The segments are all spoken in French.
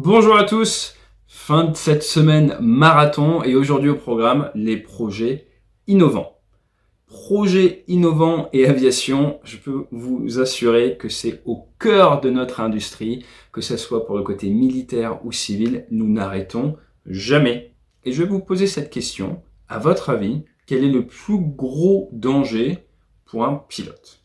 Bonjour à tous, fin de cette semaine marathon et aujourd'hui au programme les projets innovants. Projets innovants et aviation, je peux vous assurer que c'est au cœur de notre industrie, que ce soit pour le côté militaire ou civil, nous n'arrêtons jamais. Et je vais vous poser cette question, à votre avis, quel est le plus gros danger pour un pilote?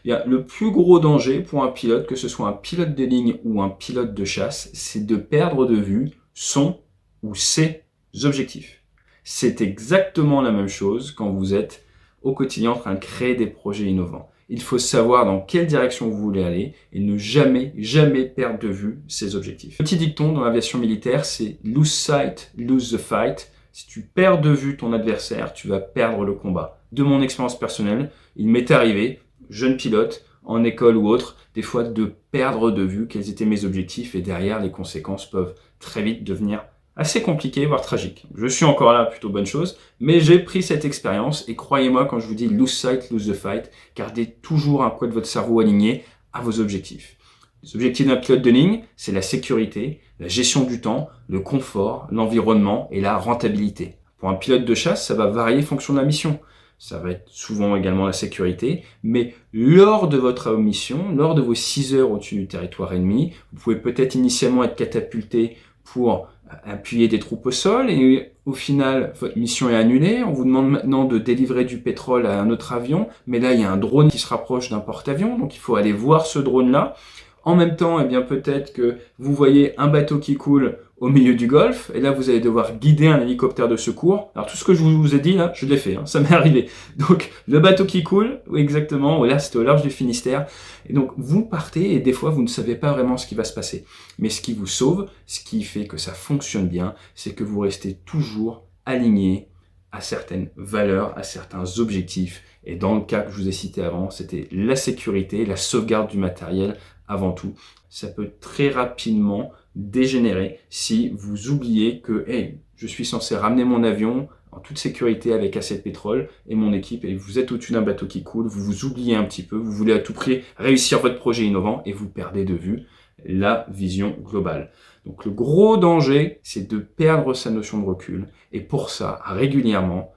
Bien, le plus gros danger pour un pilote, que ce soit un pilote de ligne ou un pilote de chasse, c'est de perdre de vue son ou ses objectifs. C'est exactement la même chose quand vous êtes au quotidien en train de créer des projets innovants. Il faut savoir dans quelle direction vous voulez aller et ne jamais, jamais perdre de vue ses objectifs. Le petit dicton dans l'aviation militaire, c'est lose sight, lose the fight. Si tu perds de vue ton adversaire, tu vas perdre le combat. De mon expérience personnelle, il m'est arrivé, jeune pilote, en école ou autre, des fois de perdre de vue quels étaient mes objectifs et derrière les conséquences peuvent très vite devenir assez compliquées, voire tragiques. Je suis encore là, plutôt bonne chose, mais j'ai pris cette expérience et croyez-moi quand je vous dis lose sight, lose the fight, gardez toujours un coin de votre cerveau aligné à vos objectifs. Les objectifs d'un pilote de ligne, c'est la sécurité, la gestion du temps, le confort, l'environnement et la rentabilité. Pour un pilote de chasse, ça va varier en fonction de la mission. Ça va être souvent également la sécurité, mais lors de votre mission, lors de vos 6 heures au-dessus du territoire ennemi, vous pouvez peut-être initialement être catapulté pour appuyer des troupes au sol et au final, votre mission est annulée. On vous demande maintenant de délivrer du pétrole à un autre avion, mais là, il y a un drone qui se rapproche d'un porte-avions, donc il faut aller voir ce drone-là. En même temps, eh bien, peut-être que vous voyez un bateau qui coule au milieu du golfe, et là vous allez devoir guider un hélicoptère de secours. Alors tout ce que je vous ai dit là, je l'ai fait, ça m'est arrivé. Donc le bateau qui coule, oui, exactement, là c'était au large du Finistère, et donc vous partez et des fois vous ne savez pas vraiment ce qui va se passer. Mais ce qui vous sauve, ce qui fait que ça fonctionne bien, c'est que vous restez toujours aligné à certaines valeurs, à certains objectifs. Et dans le cas que je vous ai cité avant, c'était la sécurité, la sauvegarde du matériel avant tout. Ça peut très rapidement dégénérer si vous oubliez que hey, je suis censé ramener mon avion en toute sécurité avec assez de pétrole et mon équipe et vous êtes au-dessus d'un bateau qui coule, vous vous oubliez un petit peu, vous voulez à tout prix réussir votre projet innovant et vous perdez de vue la vision globale. Donc le gros danger, c'est de perdre sa notion de recul et pour ça, régulièrement,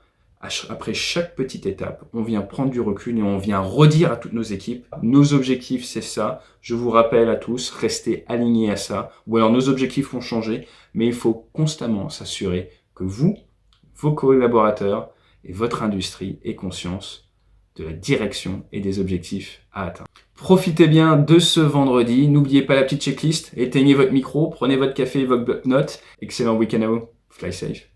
après chaque petite étape, on vient prendre du recul et on vient redire à toutes nos équipes, nos objectifs c'est ça, je vous rappelle à tous, restez alignés à ça, ou alors nos objectifs ont changé, mais il faut constamment s'assurer que vous, vos collaborateurs et votre industrie aient conscience de la direction et des objectifs à atteindre. Profitez bien de ce vendredi, n'oubliez pas la petite checklist, éteignez votre micro, prenez votre café et votre bloc-notes, excellent week-end à vous, fly safe.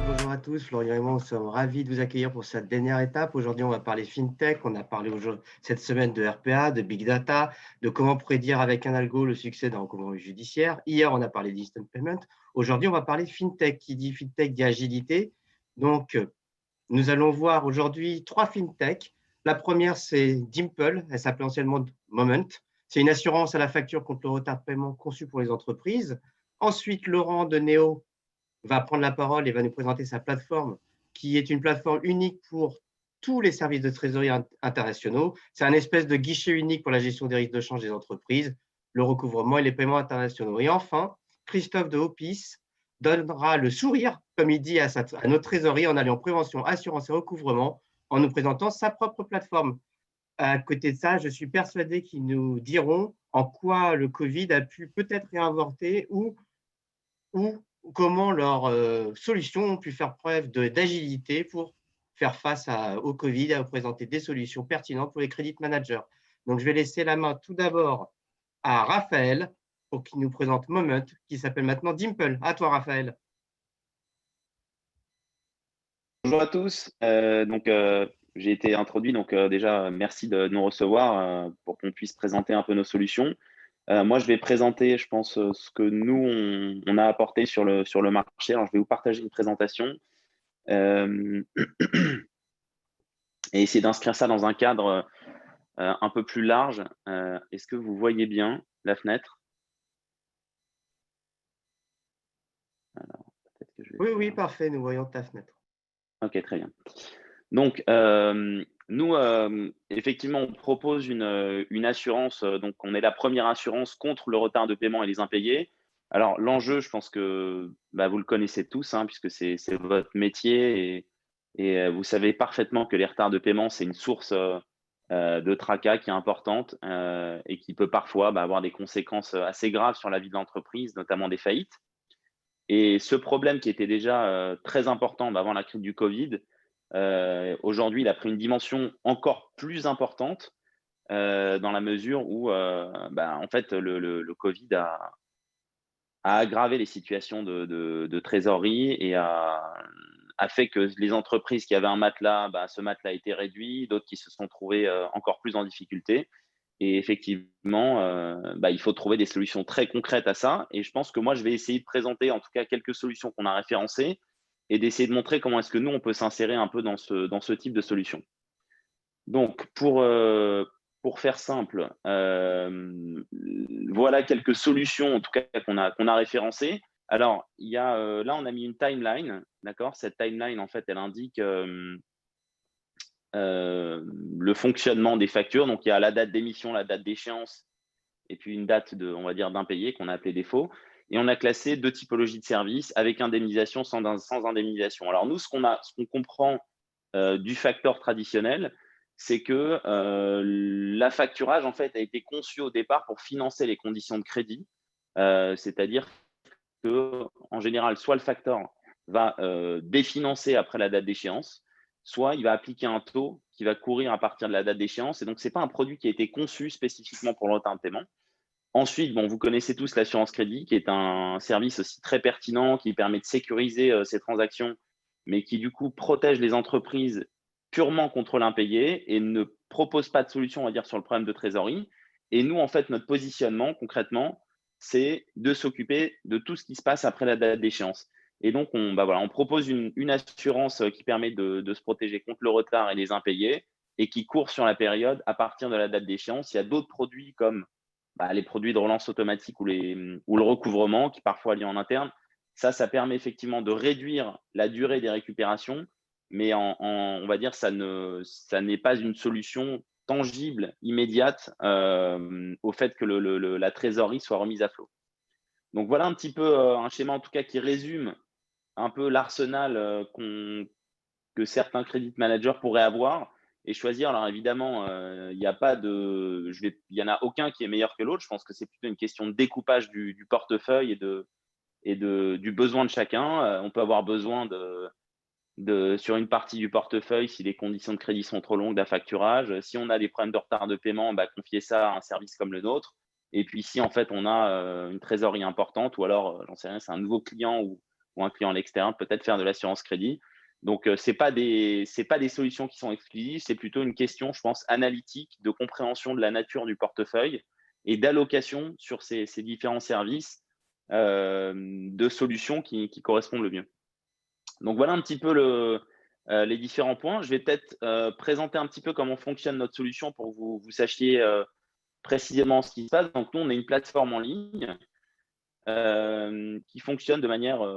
Bonjour à tous. Florian et moi, nous sommes ravis de vous accueillir pour cette dernière étape. Aujourd'hui, on va parler FinTech. On a parlé cette semaine de RPA, de Big Data, de comment prédire avec un algo le succès d'un recouvrement judiciaire. Hier, on a parlé d'Instant Payment. Aujourd'hui, on va parler de FinTech. Qui dit FinTech dit agilité. Donc, nous allons voir aujourd'hui 3 FinTech. La première, c'est Dimple. Elle s'appelait anciennement Moment. C'est une assurance à la facture contre le retard de paiement conçue pour les entreprises. Ensuite, Laurent de Neo va prendre la parole et va nous présenter sa plateforme, qui est une plateforme unique pour tous les services de trésorerie internationaux. C'est un espèce de guichet unique pour la gestion des risques de change des entreprises, le recouvrement et les paiements internationaux. Et enfin, Christophe de Hopis donnera le sourire, comme il dit, à notre trésorerie en alliant prévention, assurance et recouvrement, en nous présentant sa propre plateforme. À côté de ça, je suis persuadé qu'ils nous diront en quoi le Covid a pu peut-être réinventer ou comment leurs solutions ont pu faire preuve d'agilité pour faire face au Covid et à présenter des solutions pertinentes pour les credit managers. Donc, je vais laisser la main tout d'abord à Raphaël pour qu'il nous présente Moment, qui s'appelle maintenant Dimple. À toi, Raphaël. Bonjour à tous. J'ai été introduit. Déjà, merci de nous recevoir pour qu'on puisse présenter un peu nos solutions. Moi, je vais présenter, je pense, ce que nous, on a apporté sur le marché. Alors, je vais vous partager une présentation euh, et essayer d'inscrire ça dans un cadre un peu plus large. Est-ce que vous voyez bien la fenêtre? Alors, peut-être que je vais Oui, oui, faire. parfait, nous voyons ta fenêtre. OK, très bien. Donc, nous, effectivement, on propose une assurance, donc on est la première assurance contre le retard de paiement et les impayés. Alors l'enjeu, je pense que, bah, vous le connaissez tous, hein, puisque c'est votre métier et vous savez parfaitement que les retards de paiement, c'est une source, de tracas qui est importante, et qui peut parfois, bah, avoir des conséquences, assez graves sur la vie de l'entreprise, notamment des faillites. Et ce problème qui était déjà, très important, bah, avant la crise du covid, aujourd'hui, il a pris une dimension encore plus importante, dans la mesure où, bah, en fait, le covid a aggravé les situations de trésorerie et a fait que les entreprises qui avaient un matelas, bah, ce matelas a été réduit, d'autres qui se sont trouvées, encore plus en difficulté. Et effectivement, bah, il faut trouver des solutions très concrètes à ça. Et je pense que moi, je vais essayer de présenter en tout cas quelques solutions qu'on a référencées et d'essayer de montrer comment est-ce que nous, on peut s'insérer un peu dans ce type de solution. Donc, pour faire simple, voilà quelques solutions en tout cas qu'on a référencées. Alors, il y a, là, on a mis une timeline, d'accord? Cette timeline, en fait, elle indique, le fonctionnement des factures. Donc, il y a la date d'émission, la date d'échéance et puis une date on va dire, d'impayé qu'on a appelé défaut. Et on a classé 2 typologies de services avec indemnisation, sans indemnisation. Alors nous, ce qu'on comprend, du facteur traditionnel, c'est que, l'affacturage, en fait, a été conçu au départ pour financer les conditions de crédit. C'est-à-dire qu'en général, soit le facteur va, définancer après la date d'échéance, soit il va appliquer un taux qui va courir à partir de la date d'échéance. Et donc c'est pas un produit qui a été conçu spécifiquement pour le retard de paiement. Ensuite, bon, vous connaissez tous l'assurance crédit, qui est un service aussi très pertinent, qui permet de sécuriser, ces transactions, mais qui du coup protège les entreprises purement contre l'impayé et ne propose pas de solution, on va dire, sur le problème de trésorerie. Et nous, en fait, notre positionnement concrètement, c'est de s'occuper de tout ce qui se passe après la date d'échéance. Et donc bah, voilà, on propose une assurance, qui permet de se protéger contre le retard et les impayés et qui court sur la période à partir de la date d'échéance. Il y a d'autres produits comme, bah, les produits de relance automatique ou le recouvrement qui parfois liés en interne. Ça permet effectivement de réduire la durée des récupérations, mais on va dire, ça n'est pas une solution tangible, immédiate, au fait que la trésorerie soit remise à flot. Donc voilà un petit peu, un schéma en tout cas qui résume un peu l'arsenal, que certains credit managers pourraient avoir et choisir. Alors évidemment, il y a pas de il y en a aucun qui est meilleur que l'autre. Je pense que c'est plutôt une question de découpage du portefeuille du besoin de chacun. On peut avoir besoin sur une partie du portefeuille, si les conditions de crédit sont trop longues, d'affacturage. Si on a des problèmes de retard de paiement, bah, confier ça à un service comme le nôtre. Et puis si en fait on a, une trésorerie importante ou alors, j'en sais rien, c'est un nouveau client ou un client à l'externe, peut-être faire de l'assurance crédit. Donc, c'est pas des solutions qui sont exclusives, c'est plutôt une question, je pense, analytique, de compréhension de la nature du portefeuille et d'allocation sur ces différents services, de solutions qui correspondent le mieux. Donc voilà un petit peu les différents points. Je vais peut-être, présenter un petit peu comment fonctionne notre solution pour que vous sachiez, précisément ce qui se passe. Donc nous, on est une plateforme en ligne, qui fonctionne de manière,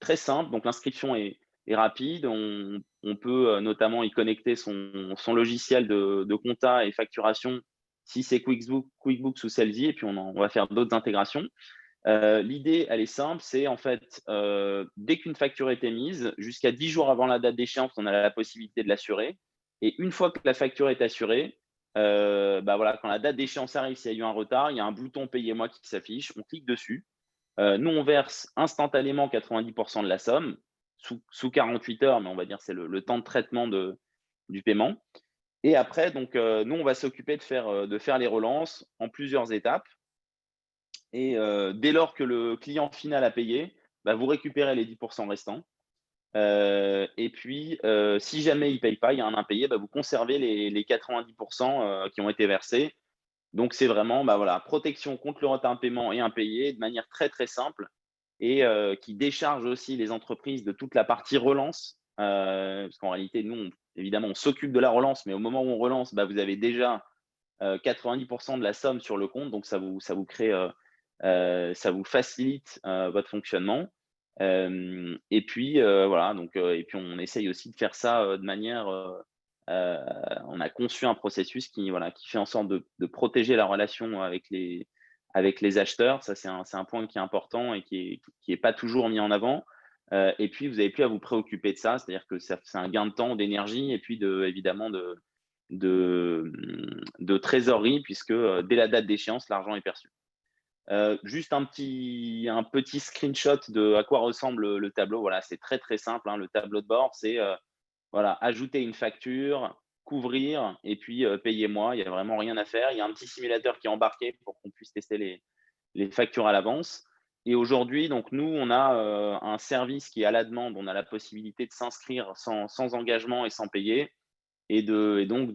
très simple. Donc l'inscription est rapide. On peut, notamment y connecter son logiciel de compta et facturation si c'est QuickBooks ou Selzy et puis on va faire d'autres intégrations. L'idée, elle est simple, c'est en fait, dès qu'une facture est émise, jusqu'à 10 jours avant la date d'échéance, on a la possibilité de l'assurer. Et une fois que la facture est assurée, bah voilà, quand la date d'échéance arrive, s'il y a eu un retard, il y a un bouton Payez-moi qui s'affiche, on clique dessus. Nous, on verse instantanément 90% de la somme, sous 48 heures, mais on va dire c'est le temps de traitement du paiement. Et après, donc, nous, on va s'occuper de faire les relances en plusieurs étapes. Et dès lors que le client final a payé, bah, vous récupérez les 10% restants. Et puis, si jamais il ne paye pas, il y a un impayé, bah, vous conservez les 90% qui ont été versés. Donc, c'est vraiment, bah, voilà, protection contre le retard de paiement et impayé de manière très, très simple et qui décharge aussi les entreprises de toute la partie relance. Parce qu'en réalité, nous, évidemment, on s'occupe de la relance, mais au moment où on relance, bah, vous avez déjà 90% de la somme sur le compte, donc ça vous crée, ça vous facilite, votre fonctionnement. Et puis, voilà, donc et puis on essaye aussi de faire ça, de manière, heu, on a conçu un processus qui, voilà, qui fait en sorte de protéger la relation avec les acheteurs. Ça, c'est un point qui est important et qui est pas toujours mis en avant. Et puis vous avez plus à vous préoccuper de ça, c'est-à-dire que ça c'est un gain de temps, d'énergie et puis évidemment de trésorerie puisque, dès la date d'échéance, l'argent est perçu. Juste un petit screenshot de à quoi ressemble le tableau. Voilà, c'est très, très simple, hein. Le tableau de bord, c'est, voilà, ajouter une facture, couvrir et puis, payez-moi. Il y a vraiment rien à faire. Il y a un petit simulateur qui est embarqué pour qu'on puisse tester les factures à l'avance. Et aujourd'hui, donc nous, on a, un service qui est à la demande. On a la possibilité de s'inscrire sans engagement et sans payer et donc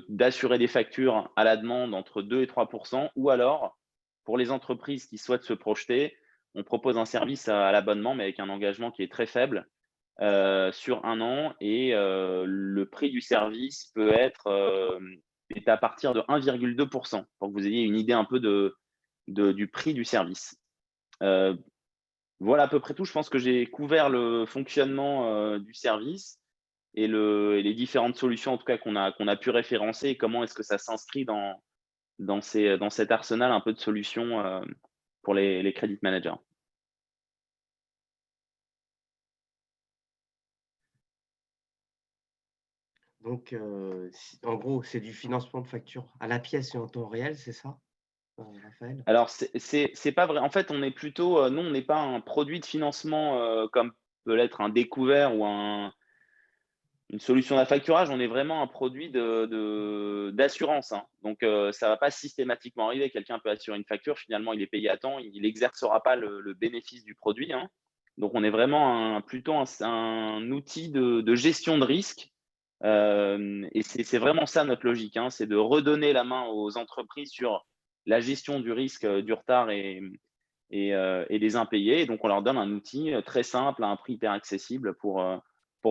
d'assurer des factures à la demande entre 2 et 3 ou alors, pour les entreprises qui souhaitent se projeter, on propose un service à l'abonnement, mais avec un engagement qui est très faible, sur 1 an et le prix du service peut être, est à partir de 1,2 pour que vous ayez une idée un peu du prix du service. Heu, voilà à peu près tout. Je pense que j'ai couvert le fonctionnement, du service et les différentes solutions en tout cas qu'on a pu référencer et comment est-ce que ça s'inscrit dans cet arsenal un peu de solutions, pour les credit managers. Donc, en gros, c'est du financement de facture à la pièce et en temps réel, c'est ça, Raphaël? Alors c'est pas vrai. En fait, on est plutôt, nous, on n'est pas un produit de financement, comme peut l'être un découvert ou une solution d'affacturage. On est vraiment un produit d'assurance, hein. Donc ça va pas systématiquement arriver. Quelqu'un peut assurer une facture, finalement, il est payé à temps, il n'exercera pas le bénéfice du produit, hein. Donc on est vraiment plutôt un outil de gestion de risque, et c'est vraiment ça notre logique, hein, c'est de redonner la main aux entreprises sur la gestion du risque, du retard et des impayés. Et donc on leur donne un outil, très simple, à un prix hyper accessible pour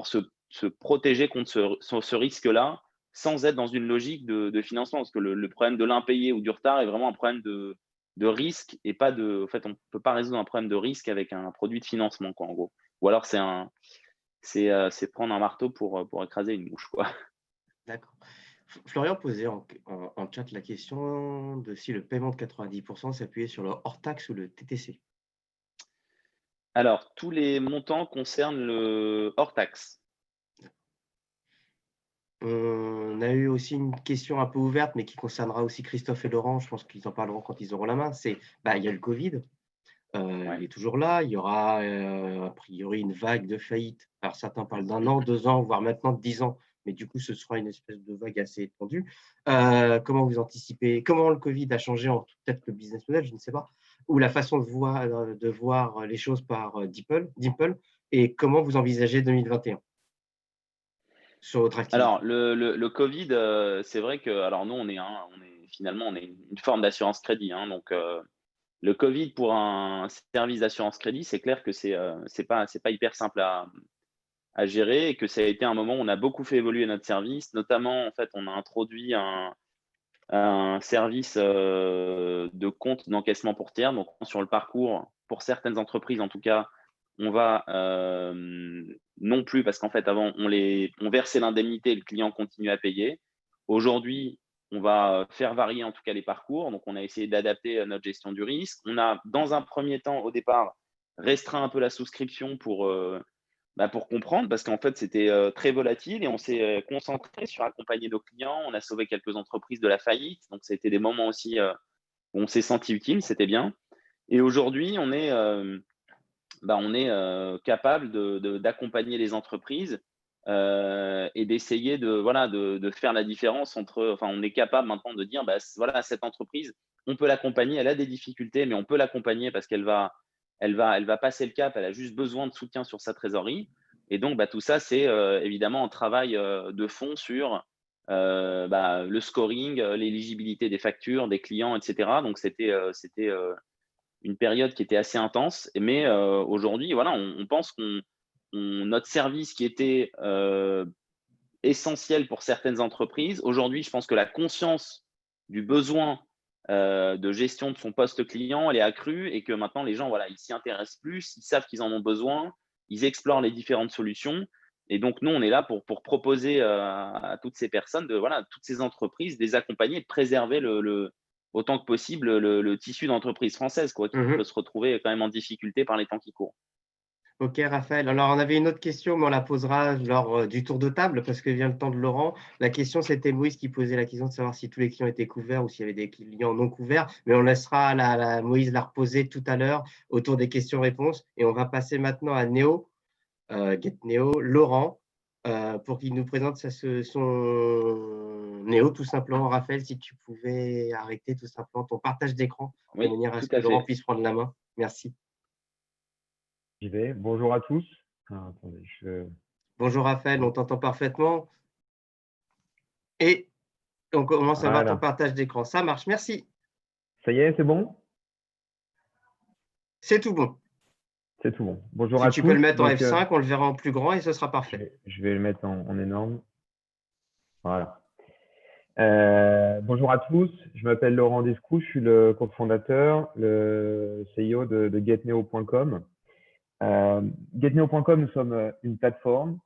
se protéger contre ce risque-là, sans être dans une logique de financement. Parce que le problème de l'impayé ou du retard est vraiment un problème de risque et pas de en fait, on ne peut pas résoudre un problème de risque avec un produit de financement, quoi, en gros. Ou alors c'est prendre un marteau pour écraser une mouche, quoi. D'accord. Florian posait en chat la question de si le paiement de 90 s'appuyait sur le hors taxe ou le TTC. Alors, tous les montants concernent le hors taxe. On a eu aussi une question un peu ouverte, mais qui concernera aussi Christophe et Laurent. Je pense qu'ils en parleront quand ils auront la main. C'est, bah, il y a le Covid, il Ouais. est toujours là. Il y aura, a priori une vague de faillite. Alors certains parlent d'1 an, 2 ans, voire maintenant de 10 ans, mais du coup, ce sera une espèce de vague assez étendue. Comment vous anticipez comment le Covid a changé peut-être le business model, je ne sais pas, ou la façon de voir les choses par, Dimple et comment vous envisagez 2021 sur votre activité? Alors le covid, c'est vrai que alors nous on est une forme d'assurance crédit, hein, donc le covid pour un service d'assurance crédit, c'est clair que c'est pas hyper simple à gérer et que ça a été un moment où on a beaucoup fait évoluer notre service. Notamment, en fait, on a introduit un service, de compte d'encaissement pour tiers. Donc sur le parcours, pour certaines entreprises en tout cas, on va, non plus parce qu'en fait avant on versait l'indemnité et le client continue à payer. Aujourd'hui, on va faire varier en tout cas les parcours. Donc on a essayé d'adapter, notre gestion du risque. On a dans un premier temps, au départ, restreint un peu la souscription pour comprendre, parce qu'en fait, c'était, très volatile et on s'est, concentré sur accompagner nos clients. On a sauvé quelques entreprises de la faillite, donc ça a été des moments aussi, où on s'est senti utile, c'était bien. Et aujourd'hui, on est, capable d'accompagner les entreprises, et d'essayer de faire la différence enfin, on est capable maintenant de dire: voilà, cette entreprise, on peut l'accompagner, elle a des difficultés, mais on peut l'accompagner parce elle va passer le cap, elle a juste besoin de soutien sur sa trésorerie. Et donc, tout ça, c'est, évidemment un travail, de fond sur, le scoring, l'éligibilité des factures, des clients et cetera. Donc c'était, une période qui était assez intense, mais aujourd'hui, voilà, on pense notre service qui était, essentiel pour certaines entreprises, aujourd'hui, je pense que la conscience du besoin de gestion de son poste client, elle est accrue et que maintenant les gens, voilà, ils s'y intéressent plus, ils savent qu'ils en ont besoin, ils explorent les différentes solutions. Et donc, nous, on est là pour proposer à toutes ces personnes, voilà, toutes ces entreprises, de les accompagner et de préserver autant que possible le tissu d'entreprise française, quoi, qui peut Mhm. se retrouver quand même en difficulté par les temps qui courent. Ok, Raphaël. Alors, on avait une autre question, mais on la posera lors du tour de table parce que vient le temps de Laurent. La question, c'était Moïse qui posait la question de savoir si tous les clients étaient couverts ou s'il y avait des clients non couverts. Mais on laissera Moïse la reposer tout à l'heure autour des questions-réponses. Et on va passer maintenant à Néo, GetNeo, Laurent, pour qu'il nous présente son Néo, tout simplement. Raphaël, si tu pouvais arrêter tout simplement ton partage d'écran de Oui, manière à tout ce que à Laurent fait. puisse prendre la main. Merci. J'y vais. Bonjour à tous. Attendez, Bonjour Raphaël, on t'entend parfaitement. Et on commence à voir ton Voilà. partage d'écran. Ça marche, merci. Ça y est, c'est bon? C'est tout bon. C'est tout bon. Bonjour Si à tu peux tous. le mettre en Donc, F5, on le verra en plus grand et ce sera parfait. je vais le mettre en énorme. Voilà. Bonjour à tous. Je m'appelle Laurent Descroux. Je suis le cofondateur, le CEO de GetNeo.com. GetNeo.com, nous sommes une plateforme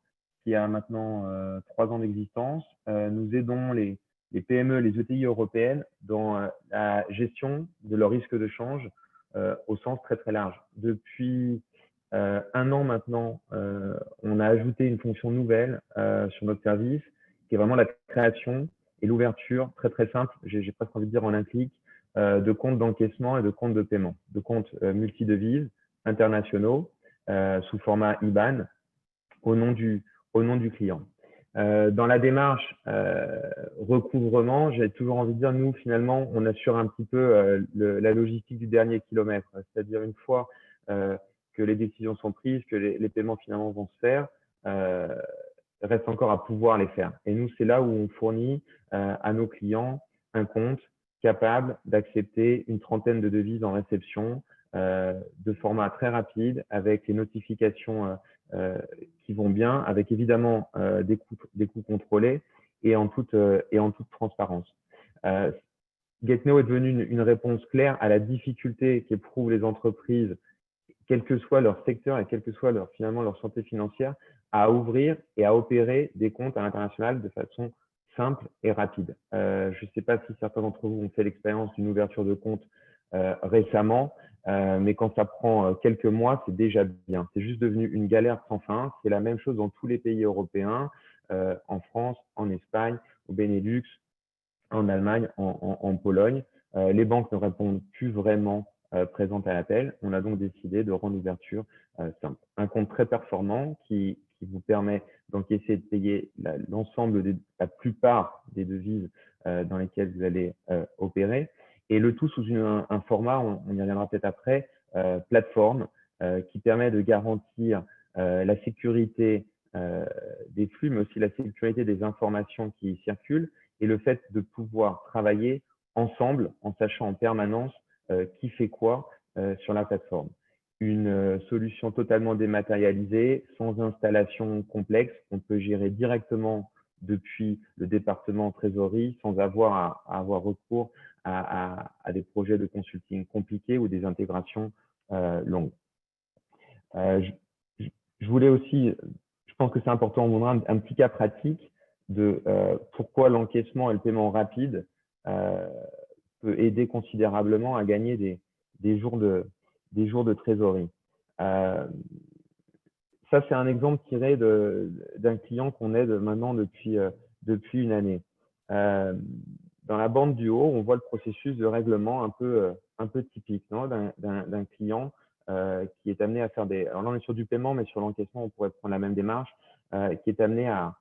qui a maintenant 3 ans d'existence. Nous aidons les PME, les ETI européennes dans la gestion de leur risque de change au sens très très large. Depuis 1 an maintenant, on a ajouté une fonction nouvelle sur notre service qui est vraiment la création et l'ouverture très très simple, j'ai presque envie de dire en un clic, de comptes d'encaissement et de comptes de paiement, de comptes multidevises internationaux sous format IBAN au nom du client. Dans la démarche recouvrement, j'ai toujours envie de dire, nous, finalement, on assure un petit peu la logistique du dernier kilomètre. C'est-à-dire, une fois que les décisions sont prises, que les paiements finalement vont se faire, reste encore à pouvoir les faire. Et nous, c'est là où on fournit à nos clients un compte capable d'accepter une trentaine de devises en réception de format très rapide, avec les notifications qui vont bien, avec évidemment des coûts contrôlés et en toute transparence. GetNeo est devenu une réponse claire à la difficulté qu'éprouvent les entreprises, quel que soit leur secteur et quelle que soit finalement leur santé financière, à ouvrir et à opérer des comptes à l'international de façon simple et rapide. Je ne sais pas si certains d'entre vous ont fait l'expérience d'une ouverture de compte récemment, mais quand ça prend quelques mois, c'est déjà bien. C'est juste devenu une galère sans fin. C'est la même chose dans tous les pays européens, en France, en Espagne, au Benelux, en Allemagne, en Pologne. Les banques ne répondent plus vraiment présentes à l'appel. On a donc décidé de rendre l'ouverture simple. Un compte très performant qui vous permet d'encaisser et de payer la plupart des devises dans lesquelles vous allez opérer. Et le tout sous un format, on y reviendra peut-être après, plateforme, qui permet de garantir la sécurité des flux, mais aussi la sécurité des informations qui circulent, et le fait de pouvoir travailler ensemble en sachant en permanence qui fait quoi sur la plateforme. Une solution totalement dématérialisée, sans installation complexe, qu'on peut gérer directement depuis le département trésorerie sans avoir à avoir recours à des projets de consulting compliqués ou des intégrations longues. Je voulais aussi, je pense que c'est important, on donnera un petit cas pratique de pourquoi l'encaissement et le paiement rapide peut aider considérablement à gagner des jours de trésorerie. Ça, c'est un exemple tiré d'un client qu'on aide maintenant depuis une année. Dans la bande du haut, on voit le processus de règlement un peu typique d'un client qui est amené à faire alors là, on est sur du paiement, mais sur l'encaissement, on pourrait prendre la même démarche, qui est amené à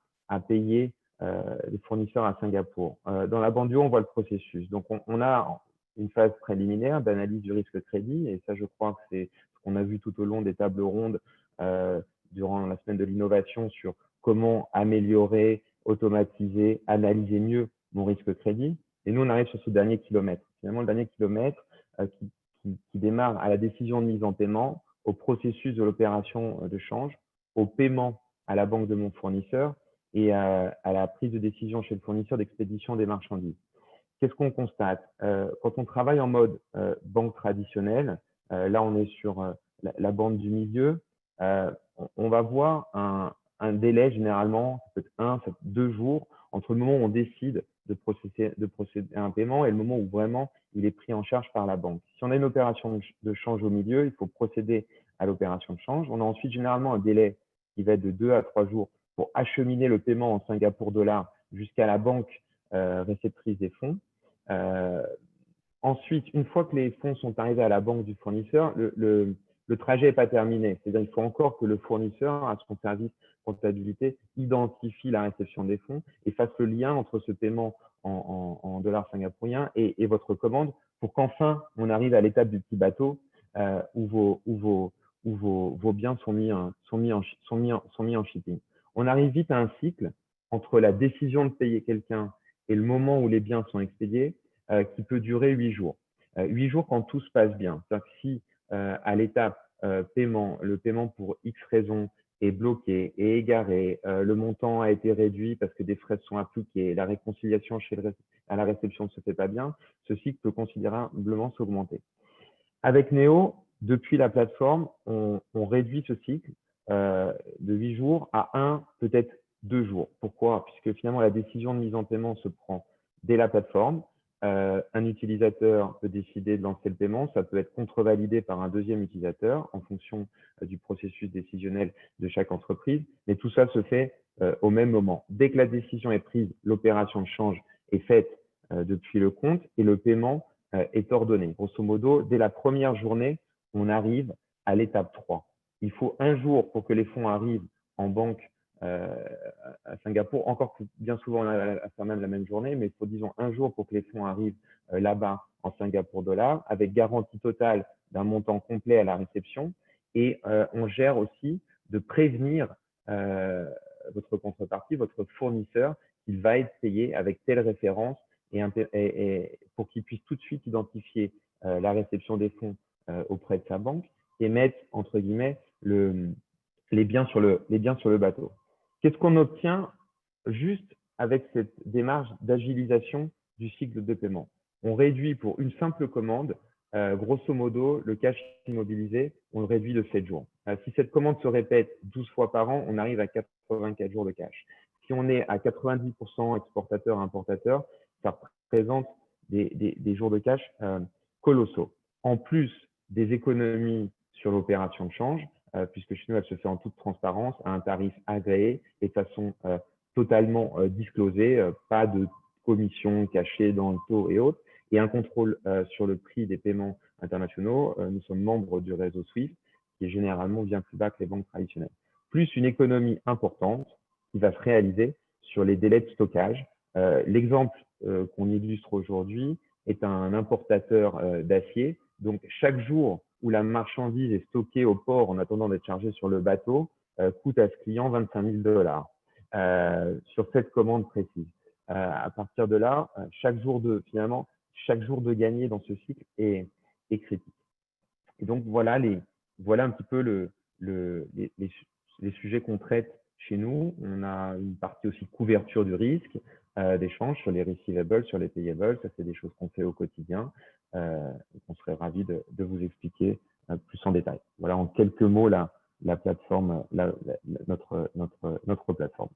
payer les fournisseurs à Singapour. Dans la bande du haut, on voit le processus. Donc, on a une phase préliminaire d'analyse du risque crédit, et ça, je crois que c'est ce qu'on a vu tout au long des tables rondes durant la semaine de l'innovation sur comment améliorer, automatiser, analyser mieux mon risque crédit. Et nous, on arrive sur ce dernier kilomètre. Finalement, le dernier kilomètre qui démarre à la décision de mise en paiement, au processus de l'opération de change, au paiement à la banque de mon fournisseur et à la prise de décision chez le fournisseur d'expédition des marchandises. qu'est-ce qu'on constate? Quand on travaille en mode banque traditionnelle, là on est sur la bande du milieu, on va voir un délai généralement, ça peut être ça peut être 2 jours, entre le moment où on décide de procéder à un paiement et le moment où vraiment il est pris en charge par la banque. Si on a une opération de change au milieu, il faut procéder à l'opération de change. On a ensuite généralement un délai qui va être de 2 à 3 jours pour acheminer le paiement en Singapour dollars jusqu'à la banque réceptrice des fonds. Ensuite, une fois que les fonds sont arrivés à la banque du fournisseur, le trajet n'est pas terminé. C'est-à-dire qu'il faut encore que le fournisseur, à son service comptabilité, identifie la réception des fonds et fasse le lien entre ce paiement en dollars singapouriens et votre commande pour qu'enfin on arrive à l'étape du petit bateau où vos biens sont mis en shipping. On arrive vite à un cycle entre la décision de payer quelqu'un et le moment où les biens sont expédiés qui peut durer 8 jours. 8 jours quand tout se passe bien. C'est-à-dire que si à l'étape paiement, le paiement pour X raisons est bloqué, est égaré, le montant a été réduit parce que des frais sont appliqués, la réconciliation à la réception ne se fait pas bien, ce cycle peut considérablement s'augmenter. Avec Neo, depuis la plateforme, on réduit ce cycle de 8 jours à 1, peut-être 2 jours. Pourquoi? Puisque finalement, la décision de mise en paiement se prend dès la plateforme. Un utilisateur peut décider de lancer le paiement. Ça peut être contrevalidé par un deuxième utilisateur en fonction du processus décisionnel de chaque entreprise. Mais tout ça se fait au même moment. Dès que la décision est prise, l'opération de change est faite depuis le compte et le paiement est ordonné. Grosso modo, dès la première journée, on arrive à l'étape 3. Il faut 1 jour pour que les fonds arrivent en banque à Singapour, encore que bien souvent à faire même la même journée, mais il faut disons 1 jour pour que les fonds arrivent là-bas en Singapour dollars, avec garantie totale d'un montant complet à la réception. Et on gère aussi de prévenir votre contrepartie, votre fournisseur, qu'il va être payé avec telle référence et pour qu'il puisse tout de suite identifier la réception des fonds auprès de sa banque et mettre, entre guillemets, les biens sur le bateau. Qu'est-ce qu'on obtient juste avec cette démarche d'agilisation du cycle de paiement? On réduit pour une simple commande, grosso modo, le cash immobilisé, on le réduit de 7 jours. Si cette commande se répète 12 fois par an, on arrive à 84 jours de cash. Si on est à 90% exportateur-importateur, ça représente des jours de cash colossaux. En plus des économies sur l'opération de change, puisque chez nous, elle se fait en toute transparence, à un tarif agréé et de façon totalement disclosée, pas de commission cachée dans le taux et autres, et un contrôle sur le prix des paiements internationaux. Nous sommes membres du réseau SWIFT, qui est généralement bien plus bas que les banques traditionnelles. Plus une économie importante qui va se réaliser sur les délais de stockage. L'exemple qu'on illustre aujourd'hui est un importateur d'acier. Donc, chaque jour où la marchandise est stockée au port en attendant d'être chargée sur le bateau coûte à ce client 25 000 dollars sur cette commande précise. À partir de là, chaque jour de gagné dans ce cycle est critique. Et donc, voilà un petit peu les sujets qu'on traite chez nous. On a une partie aussi couverture du risque, d'échange sur les receivables, sur les payables. Ça, c'est des choses qu'on fait au quotidien. On serait ravi de vous expliquer plus en détail. Voilà en quelques mots la plateforme, notre plateforme.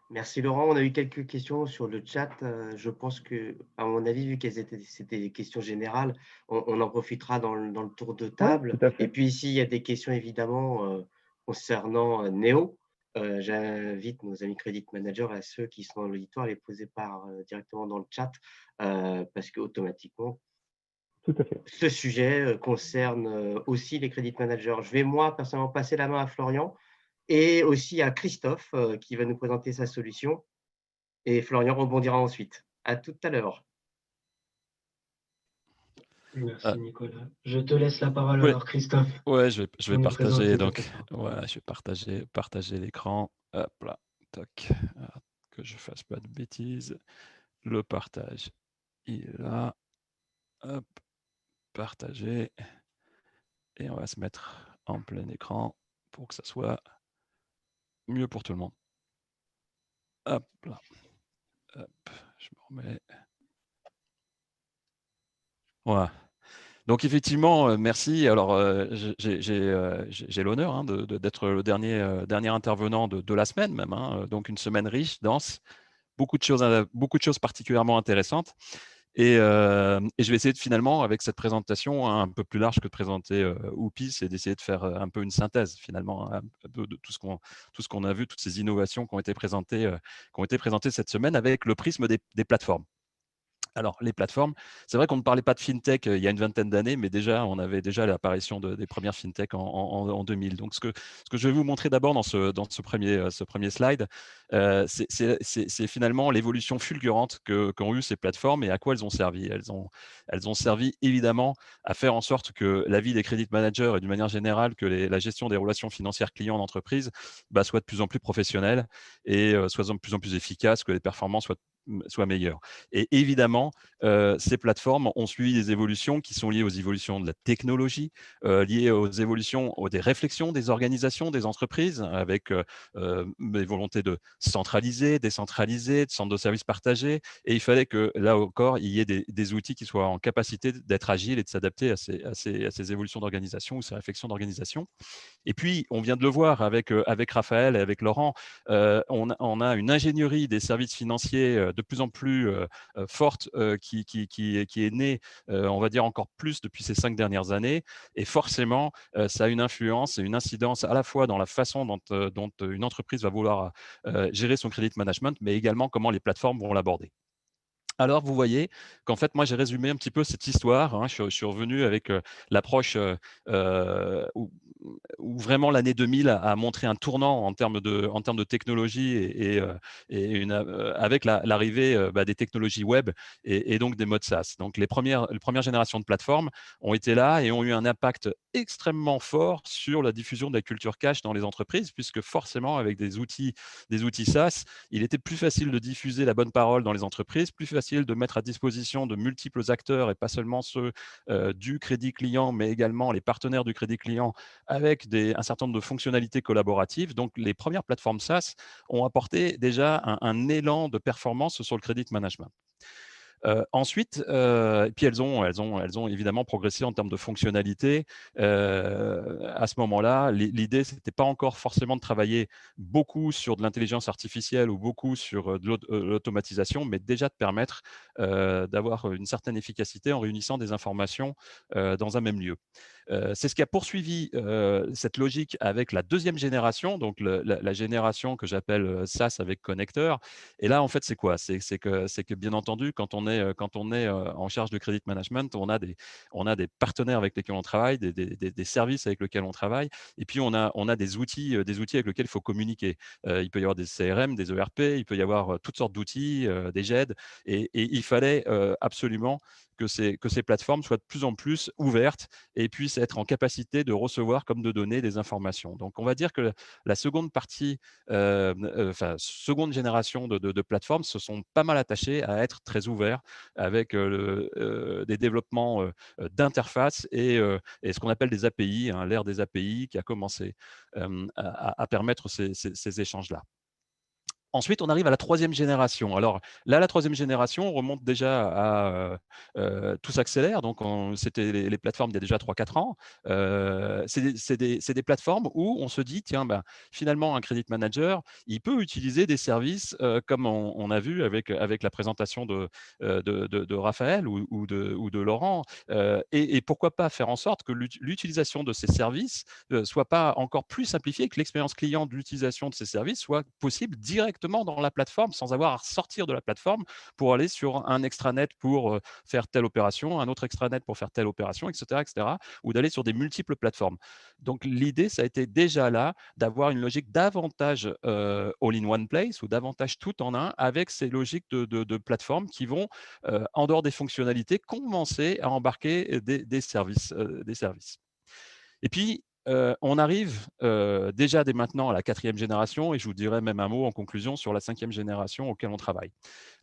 Merci Laurent. On a eu quelques questions sur le chat. Je pense que, à mon avis, vu c'était des questions générales, on en profitera dans le tour de table. Oui, tout à fait. Et puis ici, il y a des questions évidemment concernant Neo. J'invite nos amis Credit Managers à ceux qui sont dans l'auditoire à les poser directement dans le chat parce qu'automatiquement, tout à fait. Ce sujet concerne aussi les Credit Managers. Je vais moi personnellement passer la main à Florian et aussi à Christophe qui va nous présenter sa solution. Et Florian rebondira ensuite. À tout à l'heure. Merci Nicolas. Je te laisse la parole Oui. alors Christophe. Ouais, je vais nous partager présenter ta donc plateforme. voilà, je vais partager l'écran. Hop là, toc. Alors, que je fasse pas de bêtises. Le partage, il est là. Hop, partager. Et on va se mettre en plein écran pour que ça soit mieux pour tout le monde. Hop là. Hop, je me remets. Voilà. Donc effectivement, merci. Alors, j'ai l'honneur d'être le dernier intervenant de la semaine même. Donc une semaine riche, dense, beaucoup de choses particulièrement intéressantes. Et je vais essayer de finalement, avec cette présentation un peu plus large que de présenter Oupi, c'est d'essayer de faire un peu une synthèse finalement un peu de tout ce qu'on a vu, toutes ces innovations qui ont été présentées cette semaine avec le prisme des plateformes. Alors, les plateformes, c'est vrai qu'on ne parlait pas de fintech il y a une vingtaine d'années, mais déjà, on avait déjà l'apparition des premières fintech en 2000. Donc, ce que je vais vous montrer d'abord dans ce premier slide, c'est finalement l'évolution fulgurante qu'ont eu ces plateformes et à quoi elles ont servi. Elles ont servi évidemment à faire en sorte que la vie des credit managers et d'une manière générale que la gestion des relations financières clients d'entreprise soit de plus en plus professionnelle et soit de plus en plus efficace, que les performances soient meilleures. Et évidemment, ces plateformes ont suivi des évolutions qui sont liées aux évolutions de la technologie, liées aux évolutions des réflexions des organisations, des entreprises, avec des volontés de centraliser, décentraliser, de centres de services partagés. Et il fallait que, là encore, il y ait des outils qui soient en capacité d'être agiles et de s'adapter à ces évolutions d'organisation ou ces réflexions d'organisation. Et puis, on vient de le voir avec Raphaël et avec Laurent, on a une ingénierie des services financiers de plus en plus forte qui est née, on va dire encore plus depuis ces 5 dernières années. Et forcément, ça a une influence et une incidence à la fois dans la façon dont une entreprise va vouloir gérer son credit management, mais également comment les plateformes vont l'aborder. Alors, vous voyez qu'en fait, moi, j'ai résumé un petit peu cette histoire. Je suis revenu avec l'approche où vraiment l'année 2000 a montré un tournant en termes de technologie et avec l'arrivée des technologies web et donc des modes SaaS. Donc, les premières générations de plateformes ont été là et ont eu un impact extrêmement fort sur la diffusion de la culture cash dans les entreprises, puisque forcément, avec des outils SaaS, il était plus facile de diffuser la bonne parole dans les entreprises, plus facile de mettre à disposition de multiples acteurs et pas seulement ceux du crédit client, mais également les partenaires du crédit client avec un certain nombre de fonctionnalités collaboratives. Donc, les premières plateformes SaaS ont apporté déjà un élan de performance sur le credit management. Ensuite, puis elles ont évidemment progressé en termes de fonctionnalité. À ce moment-là, l'idée, c'était pas encore forcément de travailler beaucoup sur de l'intelligence artificielle ou beaucoup sur de l'automatisation, mais déjà de permettre d'avoir une certaine efficacité en réunissant des informations dans un même lieu. C'est ce qui a poursuivi cette logique avec la deuxième génération, donc la génération que j'appelle SaaS avec connecteur. Et là, en fait, c'est quoi? C'est que bien entendu, quand on est en charge de credit management, on a des partenaires avec lesquels on travaille, des services avec lesquels on travaille, et puis on a des outils avec lesquels il faut communiquer. Il peut y avoir des CRM, des ERP, il peut y avoir toutes sortes d'outils, des GED, et il fallait absolument que ces plateformes soient de plus en plus ouvertes et puissent être en capacité de recevoir comme de donner des informations. Donc, on va dire que la seconde partie, seconde génération de plateformes se sont pas mal attachées à être très ouverts avec des développements d'interfaces et ce qu'on appelle des API, l'ère des API qui a commencé à permettre ces échanges-là. Ensuite, on arrive à la troisième génération. Alors là, la troisième génération remonte déjà à tout s'accélère. Donc, c'était les plateformes il y a déjà 3-4 ans. C'est des plateformes où on se dit, tiens, finalement, un credit manager, il peut utiliser des services comme on a vu avec la présentation de Raphaël ou de Laurent. Et pourquoi pas faire en sorte que l'utilisation de ces services soit pas encore plus simplifiée, que l'expérience client de l'utilisation de ces services soit possible directement dans la plateforme sans avoir à sortir de la plateforme pour aller sur un extranet pour faire telle opération, un autre extranet pour faire telle opération, etc., ou d'aller sur des multiples plateformes. Donc, l'idée, ça a été déjà là d'avoir une logique davantage all in one place ou davantage tout en un avec ces logiques de plateformes qui vont, en dehors des fonctionnalités, commencer à embarquer des services. Et puis, on arrive déjà dès maintenant à la 4e génération et je vous dirai même un mot en conclusion sur la 5e génération auquel on travaille.